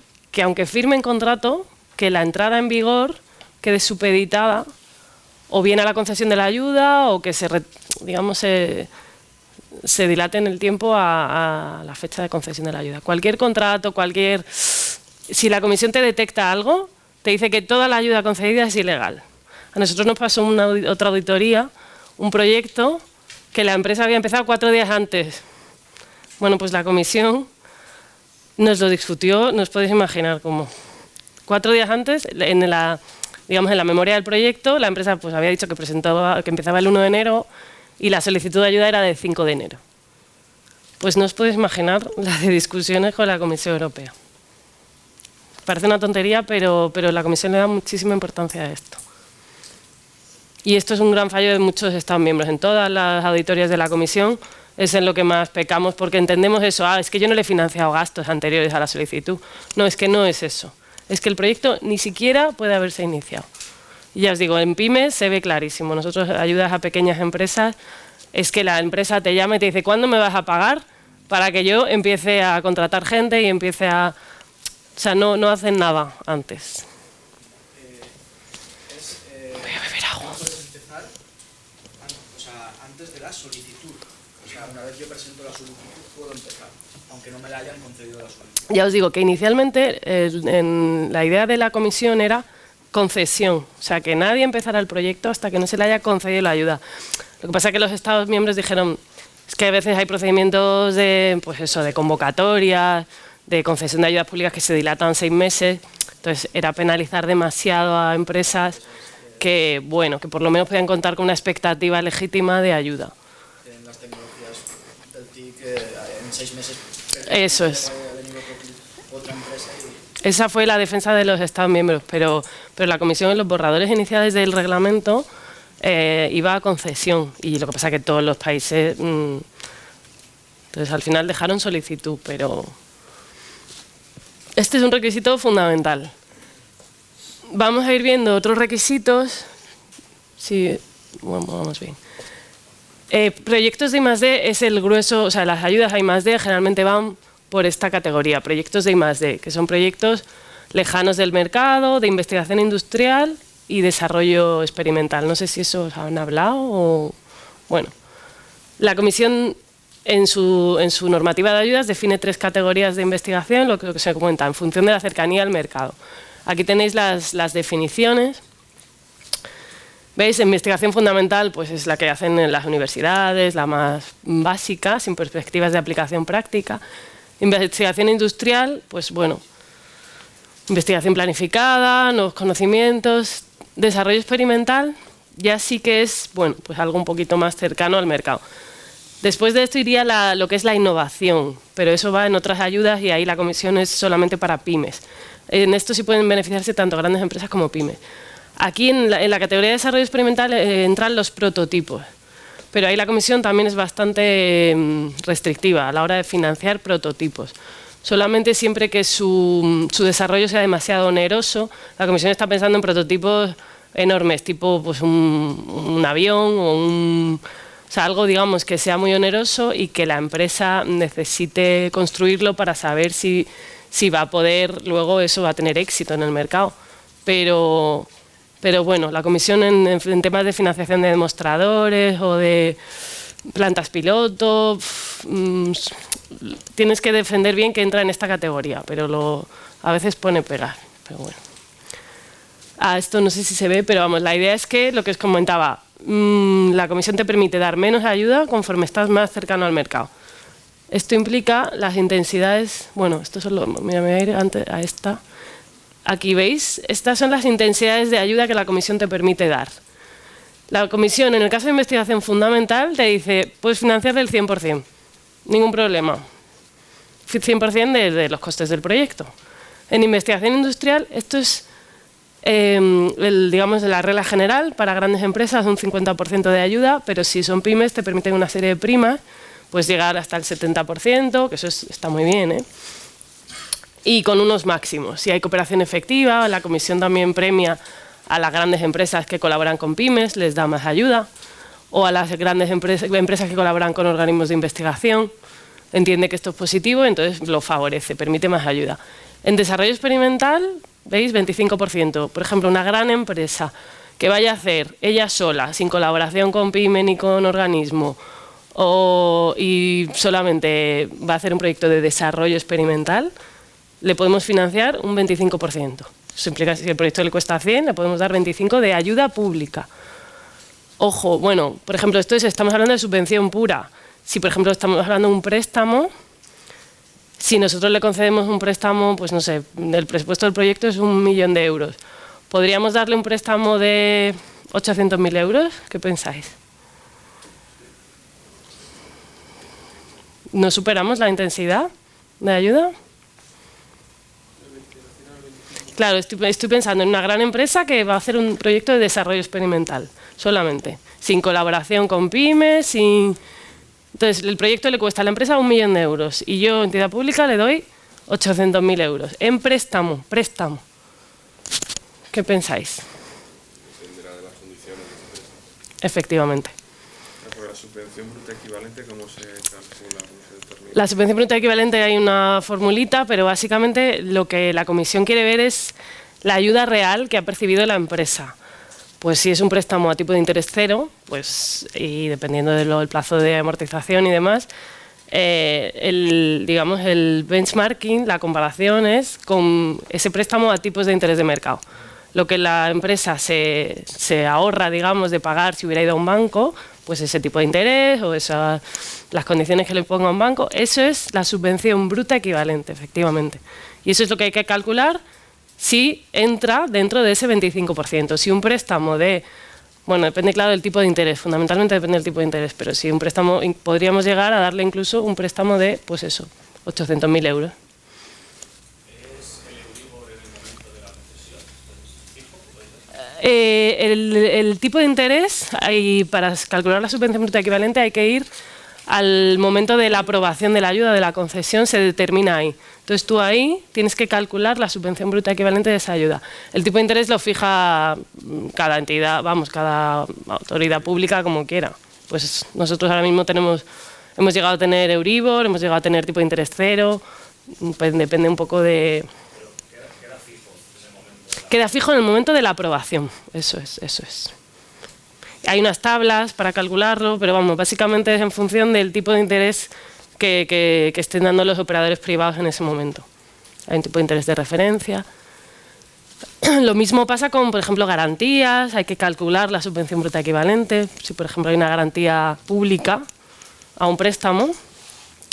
aunque firmen contrato, que la entrada en vigor quede supeditada o bien a la concesión de la ayuda o que se dilate en el tiempo a la fecha de concesión de la ayuda. Cualquier contrato, si la comisión te detecta algo, te dice que toda la ayuda concedida es ilegal. A nosotros nos pasó otra auditoría, un proyecto que la empresa había empezado 4 días antes. Bueno, pues la comisión nos lo discutió, no os podéis imaginar cómo. 4 días antes, en la memoria del proyecto, la empresa pues había dicho que empezaba el 1 de enero y la solicitud de ayuda era del 5 de enero. Pues no os podéis imaginar las de discusiones con la Comisión Europea. Parece una tontería, pero la Comisión le da muchísima importancia a esto. Y esto es un gran fallo de muchos Estados miembros. En todas las auditorías de la Comisión es en lo que más pecamos, porque entendemos eso. Es que yo no le he financiado gastos anteriores a la solicitud. No, es que no es eso. Es que el proyecto ni siquiera puede haberse iniciado. Y ya os digo, en pymes se ve clarísimo. Nosotros ayudas a pequeñas empresas, es que la empresa te llama y te dice ¿cuándo me vas a pagar? Para que yo empiece a contratar gente y empiece a... O sea, no hacen nada antes. Voy a beber agua. Puedes empezar antes de la solicitud. O sea, una vez yo presento la solicitud, puedo empezar, aunque no me la hayan concedido la solicitud. Ya os digo que inicialmente la idea de la comisión era concesión. O sea, que nadie empezara el proyecto hasta que no se le haya concedido la ayuda. Lo que pasa es que los Estados miembros dijeron, es que a veces hay procedimientos de convocatoria, de concesión de ayudas públicas que se dilatan 6 meses. Entonces era penalizar demasiado a empresas que por lo menos podían contar con una expectativa legítima de ayuda. En las tecnologías del TIC, en 6 meses... Eso es. Ha venido otra empresa y... Esa fue la defensa de los Estados miembros, pero la Comisión en los borradores iniciales del reglamento iba a concesión. Y lo que pasa es que todos los países... entonces al final dejaron solicitud, pero... Este es un requisito fundamental. Vamos a ir viendo otros requisitos. Sí, bueno, vamos bien. Proyectos de I+D es el grueso, o sea, las ayudas a I+D generalmente van por esta categoría, proyectos de I+D, que son proyectos lejanos del mercado, de investigación industrial y desarrollo experimental. No sé si eso os han hablado o... Bueno, la Comisión en su normativa de ayudas define 3 categorías de investigación, lo que se comenta, en función de la cercanía al mercado. Aquí tenéis las definiciones. ¿Veis? Investigación fundamental pues es la que hacen en las universidades, la más básica, sin perspectivas de aplicación práctica. Investigación industrial, pues bueno, investigación planificada, nuevos conocimientos. Desarrollo experimental ya sí que es pues algo un poquito más cercano al mercado. Después de esto iría lo que es la innovación, pero eso va en otras ayudas y ahí la comisión es solamente para pymes. En esto sí pueden beneficiarse tanto grandes empresas como pymes. Aquí en la categoría de desarrollo experimental entran los prototipos, pero ahí la comisión también es bastante restrictiva a la hora de financiar prototipos. Solamente siempre que su desarrollo sea demasiado oneroso, la comisión está pensando en prototipos enormes, tipo pues un avión o o sea, algo, digamos, que sea muy oneroso y que la empresa necesite construirlo para saber si va a poder, luego eso va a tener éxito en el mercado. Pero bueno, la comisión en temas de financiación de demostradores o de plantas piloto, tienes que defender bien que entra en esta categoría, pero a veces pone pegas, pero bueno. Esto no sé si se ve, pero vamos, la idea es que lo que os comentaba, la comisión te permite dar menos ayuda conforme estás más cercano al mercado. Esto implica las intensidades, bueno, esto solo, me voy a ir antes a esta. Aquí veis, estas son las intensidades de ayuda que la comisión te permite dar. La comisión, en el caso de investigación fundamental, te dice, puedes financiar del 100%, ningún problema. 100% de los costes del proyecto. En investigación industrial, esto es, digamos, la regla general para grandes empresas, un 50% de ayuda, pero si son pymes te permiten una serie de primas puedes llegar hasta el 70%, que eso está muy bien, ¿eh? Y con unos máximos. Si hay cooperación efectiva, la comisión también premia a las grandes empresas que colaboran con pymes, les da más ayuda, o a las grandes empresas que colaboran con organismos de investigación, entiende que esto es positivo, entonces lo favorece, permite más ayuda. En desarrollo experimental, ¿veis? 25%. Por ejemplo, una gran empresa que vaya a hacer ella sola, sin colaboración con pyme ni con organismo, y solamente va a hacer un proyecto de desarrollo experimental, le podemos financiar un 25%. Eso implica que si el proyecto le cuesta 100, le podemos dar 25 de ayuda pública. Ojo, bueno, por ejemplo, estamos hablando de subvención pura. Si, por ejemplo, estamos hablando de un préstamo, si nosotros le concedemos un préstamo, pues no sé, el presupuesto del proyecto es 1 millón de euros. ¿Podríamos darle un préstamo de 800.000 euros? ¿Qué pensáis? ¿No superamos la intensidad de ayuda? Claro, estoy pensando en una gran empresa que va a hacer un proyecto de desarrollo experimental, solamente, sin colaboración con pymes, sin... Entonces, el proyecto le cuesta a la empresa 1 millón de euros y yo, entidad pública, le doy 800.000 euros en préstamo. ¿Qué pensáis? Dependerá de las condiciones de esa empresa. Efectivamente. Pero la subvención bruta equivalente, ¿cómo se calcula, cómo se determina? La subvención bruta equivalente hay una formulita, pero básicamente lo que la comisión quiere ver es la ayuda real que ha percibido la empresa. Pues si es un préstamo a tipo de interés cero, pues, y dependiendo del plazo de amortización y demás, digamos, el benchmarking, la comparación es con ese préstamo a tipos de interés de mercado. Lo que la empresa se ahorra, digamos, de pagar si hubiera ido a un banco, pues ese tipo de interés o las condiciones que le ponga un banco, eso es la subvención bruta equivalente, efectivamente. Y eso es lo que hay que calcular si entra dentro de ese 25%. Si un préstamo bueno, depende claro del tipo de interés, fundamentalmente depende del tipo de interés, pero si un préstamo, podríamos llegar a darle incluso un préstamo de, pues eso, 800.000 euros. ¿Es el Euribor en el momento de la concesión? ¿Fijo? El tipo de interés, para calcular la subvención bruta equivalente hay que ir al momento de la aprobación de la ayuda, de la concesión, se determina ahí. Entonces tú ahí tienes que calcular la subvención bruta equivalente de esa ayuda. El tipo de interés lo fija cada entidad, cada autoridad pública como quiera. Pues nosotros ahora mismo hemos llegado a tener Euribor, hemos llegado a tener tipo de interés cero, pues depende un poco de... Pero queda fijo en el momento. Queda fijo en el momento de la aprobación, eso es. Hay unas tablas para calcularlo, pero vamos, básicamente es en función del tipo de interés que estén dando los operadores privados en ese momento. Hay un tipo de interés de referencia. Lo mismo pasa con, por ejemplo, garantías, hay que calcular la subvención bruta equivalente. Si, por ejemplo, hay una garantía pública a un préstamo,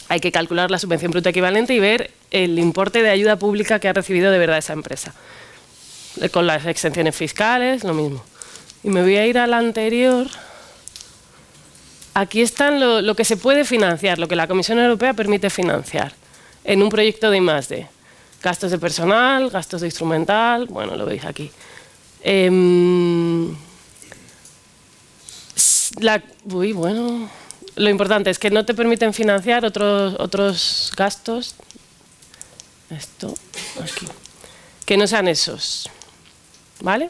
hay que calcular la subvención bruta equivalente y ver el importe de ayuda pública que ha recibido de verdad esa empresa. Con las exenciones fiscales, lo mismo. Y me voy a ir a la anterior. Aquí están lo que se puede financiar, lo que la Comisión Europea permite financiar en un proyecto de I+D. Gastos de personal, gastos de instrumental, bueno, lo veis aquí. Lo importante es que no te permiten financiar otros gastos. Esto, aquí. Que no sean esos. ¿Vale?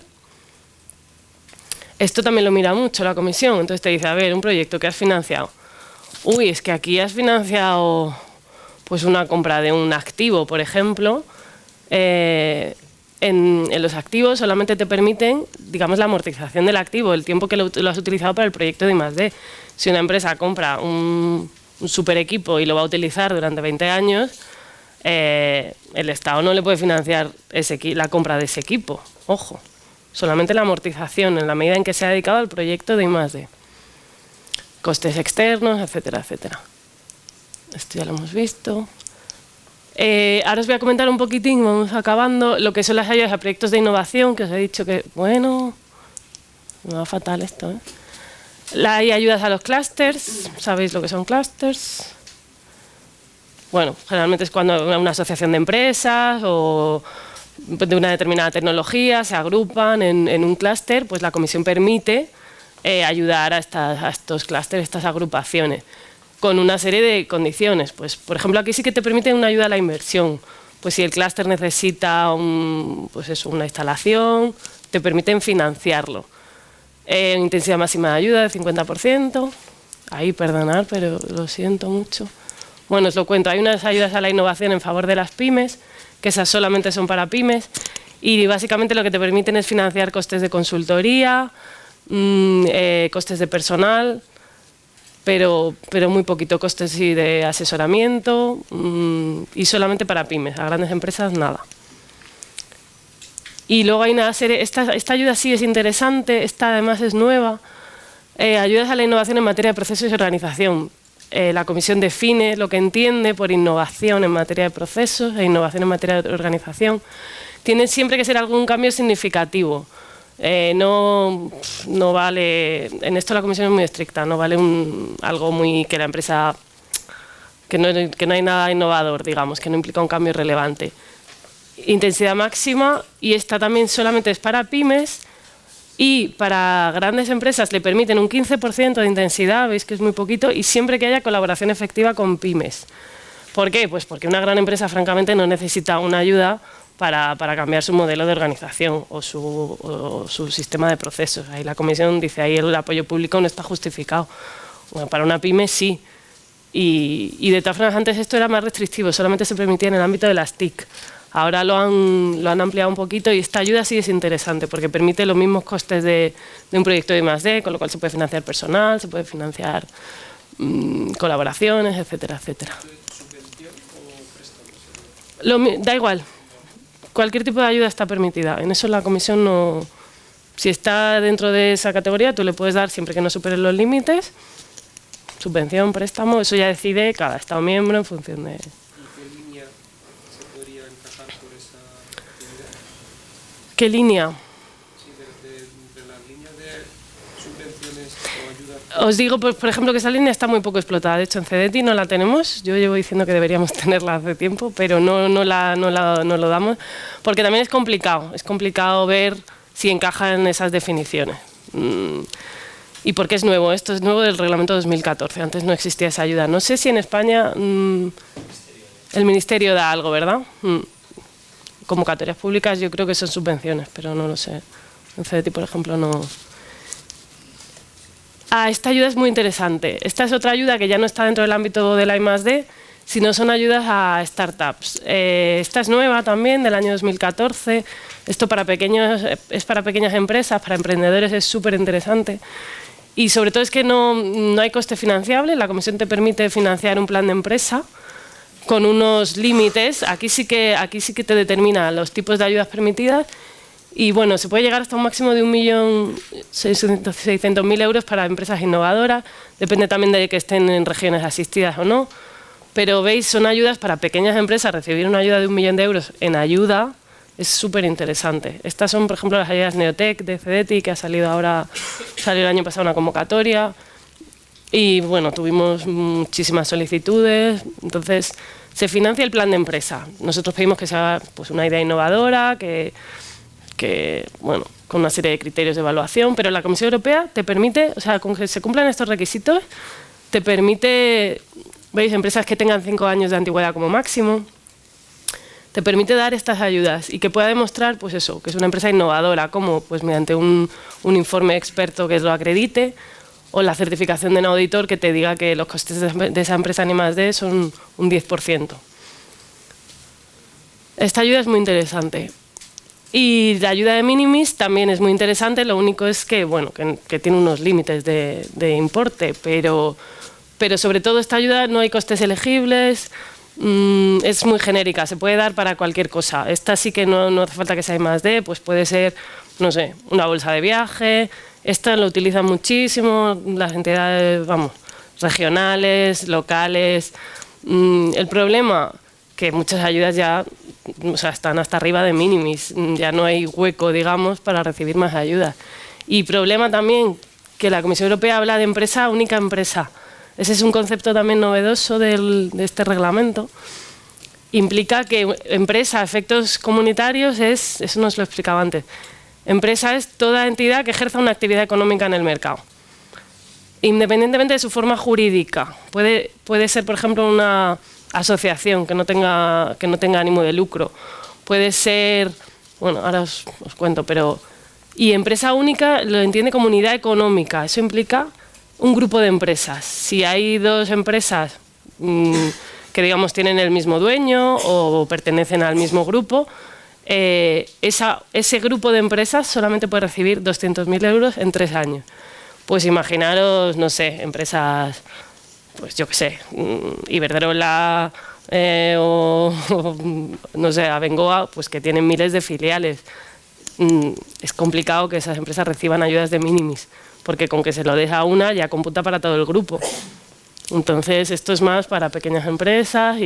Esto también lo mira mucho la comisión, entonces te dice, a ver, un proyecto que has financiado. Uy, es que aquí has financiado pues una compra de un activo, por ejemplo. En los activos solamente te permiten, digamos, la amortización del activo, el tiempo que lo has utilizado para el proyecto de I+D. Si una empresa compra un super equipo y lo va a utilizar durante 20 años, el Estado no le puede financiar la compra de ese equipo, ojo. Solamente la amortización en la medida en que se ha dedicado al proyecto de I+D. Costes externos, etcétera, etcétera. Esto ya lo hemos visto. Ahora os voy a comentar un poquitín, vamos acabando, lo que son las ayudas a proyectos de innovación, que os he dicho que, bueno, me va fatal esto, ¿eh? Hay ayudas a los clústeres, ¿sabéis lo que son clústeres? Bueno, generalmente es cuando una asociación de empresas o de una determinada tecnología se agrupan en un clúster, pues la comisión permite ayudar a estos clústeres, estas agrupaciones. con una serie de condiciones. Pues, por ejemplo, aquí sí que te permiten una ayuda a la inversión. Pues si el clúster necesita una instalación, te permiten financiarlo. Intensidad máxima de ayuda de 50%. Ahí, perdonad, pero lo siento mucho. Bueno, os lo cuento. Hay unas ayudas a la innovación en favor de las pymes, que esas solamente son para pymes, y básicamente lo que te permiten es financiar costes de consultoría, costes de personal, pero muy poquito, costes sí, de asesoramiento, y solamente para pymes. A grandes empresas, nada. Y luego hay una serie, esta ayuda sí es interesante, esta además es nueva, ayudas a la innovación en materia de procesos y organización. La Comisión define lo que entiende por innovación en materia de procesos e innovación en materia de organización. Tiene siempre que ser algún cambio significativo. No vale, en esto la Comisión es muy estricta, no vale algo muy que la empresa, que no hay nada innovador, digamos, que no implica un cambio relevante. Intensidad máxima, y esta también solamente es para pymes, y para grandes empresas le permiten un 15% de intensidad, veis que es muy poquito, y siempre que haya colaboración efectiva con pymes. ¿Por qué? Pues porque una gran empresa francamente no necesita una ayuda para cambiar su modelo de organización o su sistema de procesos. Ahí la Comisión dice, ahí el apoyo público no está justificado. Bueno, para una pyme sí. Y de todas formas antes esto era más restrictivo, solamente se permitía en el ámbito de las TIC. Ahora lo han ampliado un poquito, y esta ayuda sí es interesante porque permite los mismos costes de un proyecto de I+D, con lo cual se puede financiar personal, se puede financiar colaboraciones, etcétera, etcétera. ¿Subvención o préstamos? Da igual, cualquier tipo de ayuda está permitida. En eso la Comisión no... Si está dentro de esa categoría, tú le puedes dar siempre que no supere los límites, subvención, préstamo, eso ya decide cada Estado miembro en función de... ¿Qué línea? Sí, de las líneas de subvenciones o ayudas. Os digo, por ejemplo, que esa línea está muy poco explotada. De hecho, en CEDETI no la tenemos. Yo llevo diciendo que deberíamos tenerla hace tiempo, pero no lo damos, porque también es complicado. Es complicado ver si encaja en esas definiciones. Y porque es nuevo. Esto es nuevo del Reglamento 2014. Antes no existía esa ayuda. No sé si en España el Ministerio da algo, ¿verdad? Convocatorias públicas yo creo que son subvenciones, pero no lo sé. En CEDETI, por ejemplo, no. Esta ayuda es muy interesante. Esta es otra ayuda que ya no está dentro del ámbito de la I+D, sino son ayudas a startups. Esta es nueva también, del año 2014. Esto es para pequeñas empresas, para emprendedores es súper interesante. Y sobre todo es que no hay coste financiable. La Comisión te permite financiar un plan de empresa con unos límites. Aquí sí que te determina los tipos de ayudas permitidas, y bueno, se puede llegar hasta un máximo de 1.600.000 euros para empresas innovadoras, depende también de que estén en regiones asistidas o no, pero veis, son ayudas para pequeñas empresas. Recibir una ayuda de 1 millón de euros en ayuda es súper interesante. Estas son, por ejemplo, las ayudas Neotec de CEDETI, que salió el año pasado una convocatoria. Y bueno, tuvimos muchísimas solicitudes, entonces se financia el plan de empresa. Nosotros pedimos que sea pues, una idea innovadora, que bueno, con una serie de criterios de evaluación, pero la Comisión Europea te permite, o sea, con que se cumplan estos requisitos, te permite, veis, empresas que tengan 5 años de antigüedad como máximo, te permite dar estas ayudas y que pueda demostrar, pues eso, que es una empresa innovadora, como pues mediante un informe experto que lo acredite, o la certificación de un auditor que te diga que los costes de esa empresa en I+D son un 10%. Esta ayuda es muy interesante. Y la ayuda de minimis también es muy interesante, lo único es que, bueno, que tiene unos límites de importe, pero sobre todo esta ayuda no hay costes elegibles, es muy genérica, se puede dar para cualquier cosa. Esta sí que no hace falta que sea I+D, pues puede ser, no sé, una bolsa de viaje. Esta lo utilizan muchísimo las entidades, vamos, regionales, locales. El problema, que muchas ayudas ya, o sea, están hasta arriba de minimis, ya no hay hueco, digamos, para recibir más ayudas. Y problema también, que la Comisión Europea habla de empresa, única empresa. Ese es un concepto también novedoso de este reglamento. Implica que empresa a efectos comunitarios eso nos lo explicaba antes. Empresa es toda entidad que ejerza una actividad económica en el mercado. independientemente de su forma jurídica. Puede ser, por ejemplo, una asociación que no tenga ánimo de lucro. Puede ser, bueno, ahora os cuento, pero... Y empresa única lo entiende como unidad económica. Eso implica un grupo de empresas. Si hay dos empresas que, digamos, tienen el mismo dueño o pertenecen al mismo grupo, ese grupo de empresas solamente puede recibir 200.000 euros en 3 años. Pues imaginaros, no sé, empresas, pues yo qué sé, Iberdrola o no sé, Abengoa, pues que tienen miles de filiales. Es complicado que esas empresas reciban ayudas de minimis, porque con que se lo deja una ya computa para todo el grupo. Entonces esto es más para pequeñas empresas,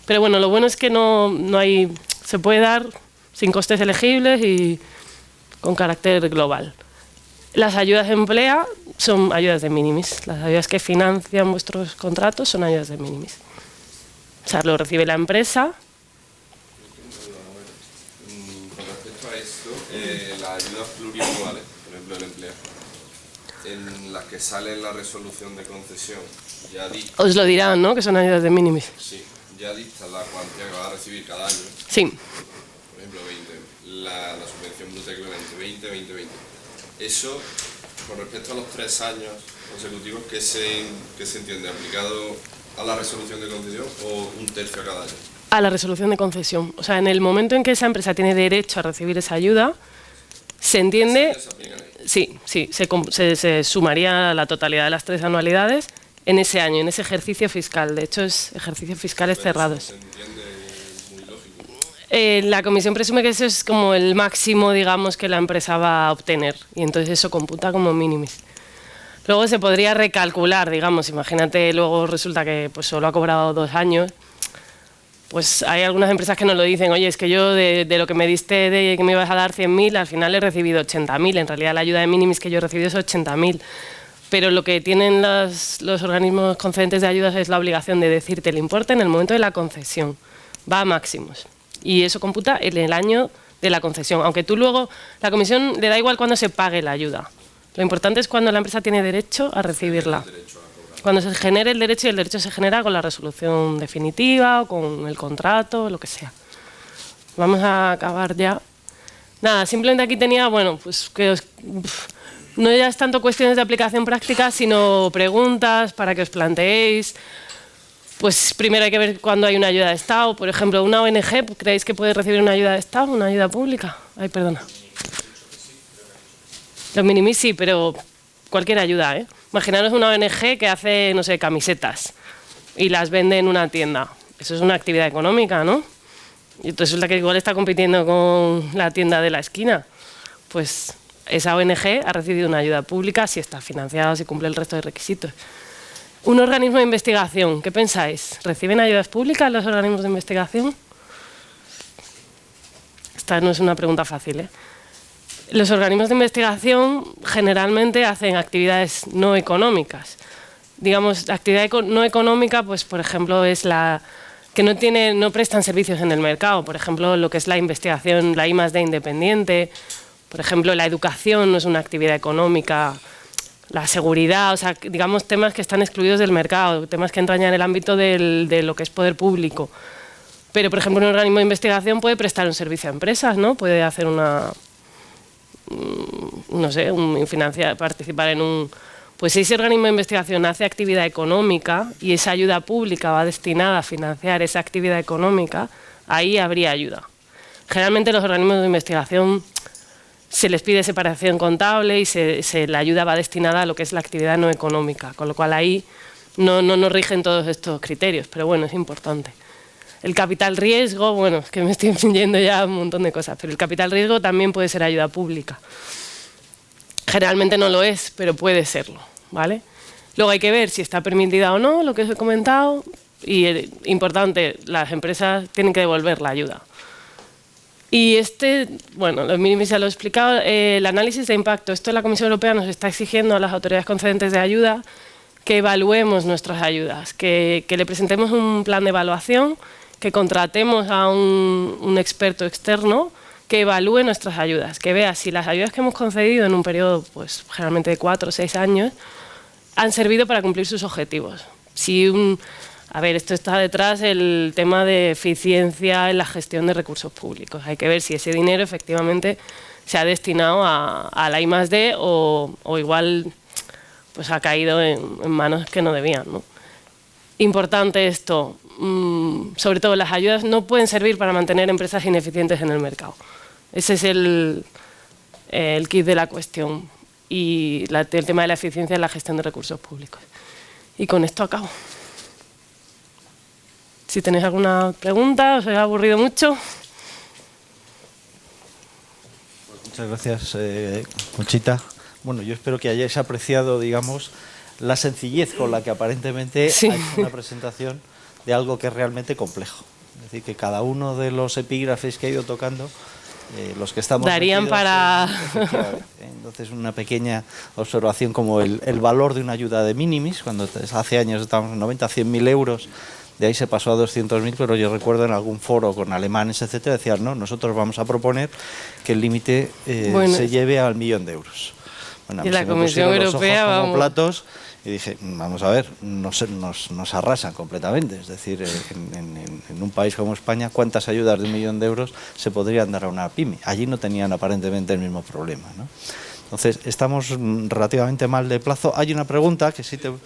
pero bueno, lo bueno es que no hay, se puede dar sin costes elegibles y con carácter global. Las ayudas de emplea son ayudas de minimis. Las ayudas que financian vuestros contratos son ayudas de minimis. O sea, lo recibe la empresa. Con respecto a esto, las ayudas plurianuales, por ejemplo el empleo, en las que sale la resolución de concesión, ya dicta... Os lo dirán, ¿no? Que son ayudas de minimis. Sí, ya dicta la cuantía que va a recibir cada año. Sí. Por ejemplo, 20, la subvención bruta equivalente, 20. Eso, con respecto a los 3 años consecutivos, ¿qué se entiende? ¿Aplicado a la resolución de concesión o 1/3 a cada año? A la resolución de concesión. O sea, en el momento en que esa empresa tiene derecho a recibir esa ayuda, se entiende... Sí, se sumaría la totalidad de las 3 anualidades en ese año, en ese ejercicio fiscal. De hecho, es ejercicios fiscales cerrados. Se entiende muy lógico. La comisión presume que eso es como el máximo, digamos, que la empresa va a obtener. Y entonces eso computa como minimis. Luego se podría recalcular, digamos, imagínate, luego resulta que pues, solo ha cobrado 2 años. Pues hay algunas empresas que nos lo dicen, oye, es que yo de lo que me diste de que me ibas a dar 100.000, al final he recibido 80.000. En realidad la ayuda de minimis que yo he recibido es 80.000. Pero lo que tienen los organismos concedentes de ayudas es la obligación de decirte el importe en el momento de la concesión. Va a máximos. Y eso computa en el año de la concesión. Aunque tú luego, la comisión le da igual cuando se pague la ayuda. Lo importante es cuando la empresa tiene derecho a recibirla. Cuando se genere el derecho, y el derecho se genera con la resolución definitiva o con el contrato, lo que sea. Vamos a acabar ya. Nada, simplemente aquí tenía, bueno, pues que no ya es tanto cuestiones de aplicación práctica, sino preguntas para que os planteéis. Pues primero hay que ver cuándo hay una ayuda de Estado. Por ejemplo, una ONG, ¿creéis que puede recibir una ayuda de Estado, una ayuda pública? Ay, perdona. Los minimis sí, pero cualquier ayuda, ¿eh? Imaginaros una ONG que hace, no sé, camisetas y las vende en una tienda. Eso es una actividad económica, ¿no? Y resulta que igual está compitiendo con la tienda de la esquina. Pues esa ONG ha recibido una ayuda pública si está financiada, si cumple el resto de requisitos. Un organismo de investigación, ¿qué pensáis? ¿Reciben ayudas públicas los organismos de investigación? Esta no es una pregunta fácil, ¿eh? Los organismos de investigación generalmente hacen actividades no económicas. Digamos, actividad no económica, pues por ejemplo, es la que no prestan servicios en el mercado. Por ejemplo, lo que es la investigación, la I+D independiente. Por ejemplo, la educación no es una actividad económica. La seguridad, o sea, digamos, temas que están excluidos del mercado, temas que entrañan en el ámbito de lo que es poder público. Pero, por ejemplo, un organismo de investigación puede prestar un servicio a empresas, ¿no? Puede hacer participar en un... Pues si ese organismo de investigación hace actividad económica y esa ayuda pública va destinada a financiar esa actividad económica, ahí habría ayuda. Generalmente los organismos de investigación se les pide separación contable y la ayuda va destinada a lo que es la actividad no económica, con lo cual ahí no nos rigen todos estos criterios, pero bueno, es importante. El capital riesgo, bueno, es que me estoy yendo ya un montón de cosas, pero el capital riesgo también puede ser ayuda pública. Generalmente no lo es, pero puede serlo, ¿vale? Luego hay que ver si está permitida o no, lo que os he comentado, y importante, las empresas tienen que devolver la ayuda. Y bueno, los minimis ya lo he explicado, el análisis de impacto. Esto la Comisión Europea nos está exigiendo a las autoridades concedentes de ayuda que evaluemos nuestras ayudas, que le presentemos un plan de evaluación, que contratemos a un experto externo que evalúe nuestras ayudas, que vea si las ayudas que hemos concedido en un periodo, pues generalmente de 4 o 6 años, han servido para cumplir sus objetivos. A ver, esto está detrás el tema de eficiencia en la gestión de recursos públicos. Hay que ver si ese dinero efectivamente se ha destinado a la I+D o igual pues ha caído en manos que no debían, ¿no? Importante esto, sobre todo las ayudas no pueden servir para mantener empresas ineficientes en el mercado. Ese es el kit de la cuestión y el tema de la eficiencia en la gestión de recursos públicos. Y con esto acabo. Si tenéis alguna pregunta, ¿os he aburrido mucho? Muchas gracias, Conchita. Bueno, yo espero que hayáis apreciado, digamos, la sencillez con la que aparentemente Sí. ha hecho una presentación de algo que es realmente complejo. Es decir, que cada uno de los epígrafes que ha ido tocando, los que estamos darían metidos para... efectivamente. Entonces, una pequeña observación como el valor de una ayuda de minimis, cuando hace años estábamos en 90, 100.000 euros, de ahí se pasó a 200.000, pero yo recuerdo en algún foro con alemanes, etcétera, decían, no, nosotros vamos a proponer que el límite se lleve al 1.000.000 de euros. Bueno, y la se me Comisión pusieron los Europea, ojos como vamos. platos y dije, vamos a ver, nos arrasan completamente. Es decir, en un país como España, ¿cuántas ayudas de 1.000.000 de euros se podrían dar a una pyme? Allí no tenían aparentemente el mismo problema, ¿no? Entonces, estamos relativamente mal de plazo. Hay una pregunta que sí te... ¿Tenéis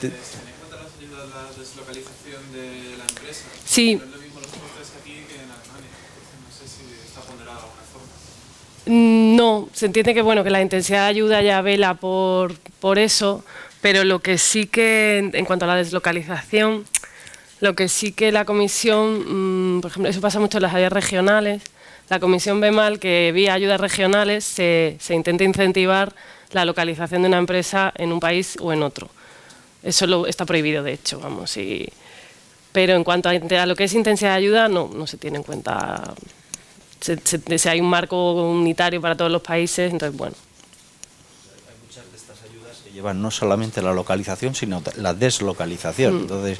en cuenta las ayudas, la deslocalización de la empresa? Sí. No es lo mismo los costes aquí que en Alemania. Entonces, no sé si está ponderado de alguna forma. No, se entiende que bueno que la intensidad de ayuda ya vela por eso, pero lo que sí que, en cuanto a la deslocalización, lo que sí que la Comisión, por ejemplo, eso pasa mucho en las ayudas regionales, la Comisión ve mal que vía ayudas regionales se intente incentivar la localización de una empresa en un país o en otro. Eso está prohibido, de hecho, vamos. Pero en cuanto a lo que es intensidad de ayuda, no se tiene en cuenta. Hay un marco unitario para todos los países, entonces, bueno. Hay muchas de estas ayudas que llevan no solamente la localización, sino la deslocalización. Entonces,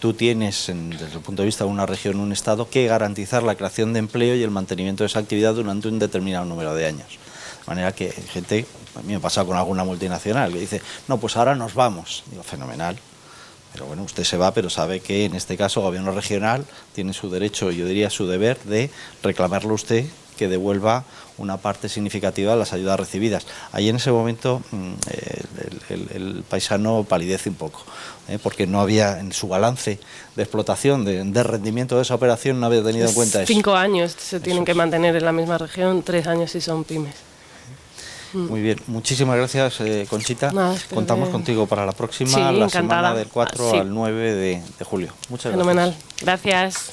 tú tienes, desde el punto de vista de una región, un Estado, que garantizar la creación de empleo y el mantenimiento de esa actividad durante un determinado número de años. De manera que gente, a mí me ha pasado con alguna multinacional, que dice, no, pues ahora nos vamos. Digo, fenomenal. Pero bueno, usted se va, pero sabe que en este caso el gobierno regional tiene su derecho, yo diría su deber, de reclamarle a usted que devuelva una parte significativa de las ayudas recibidas. Ahí en ese momento el paisano palidece un poco, porque no había en su balance de explotación, de rendimiento de esa operación, no había tenido en cuenta eso. 5 años se tienen que mantener en la misma región, 3 años si son pymes. Muy bien, muchísimas gracias, Conchita. Nada, Contamos contigo para la próxima, Sí, la encantada. semana del 4 Sí. al 9 de julio. Muchas Fenomenal. gracias. Gracias.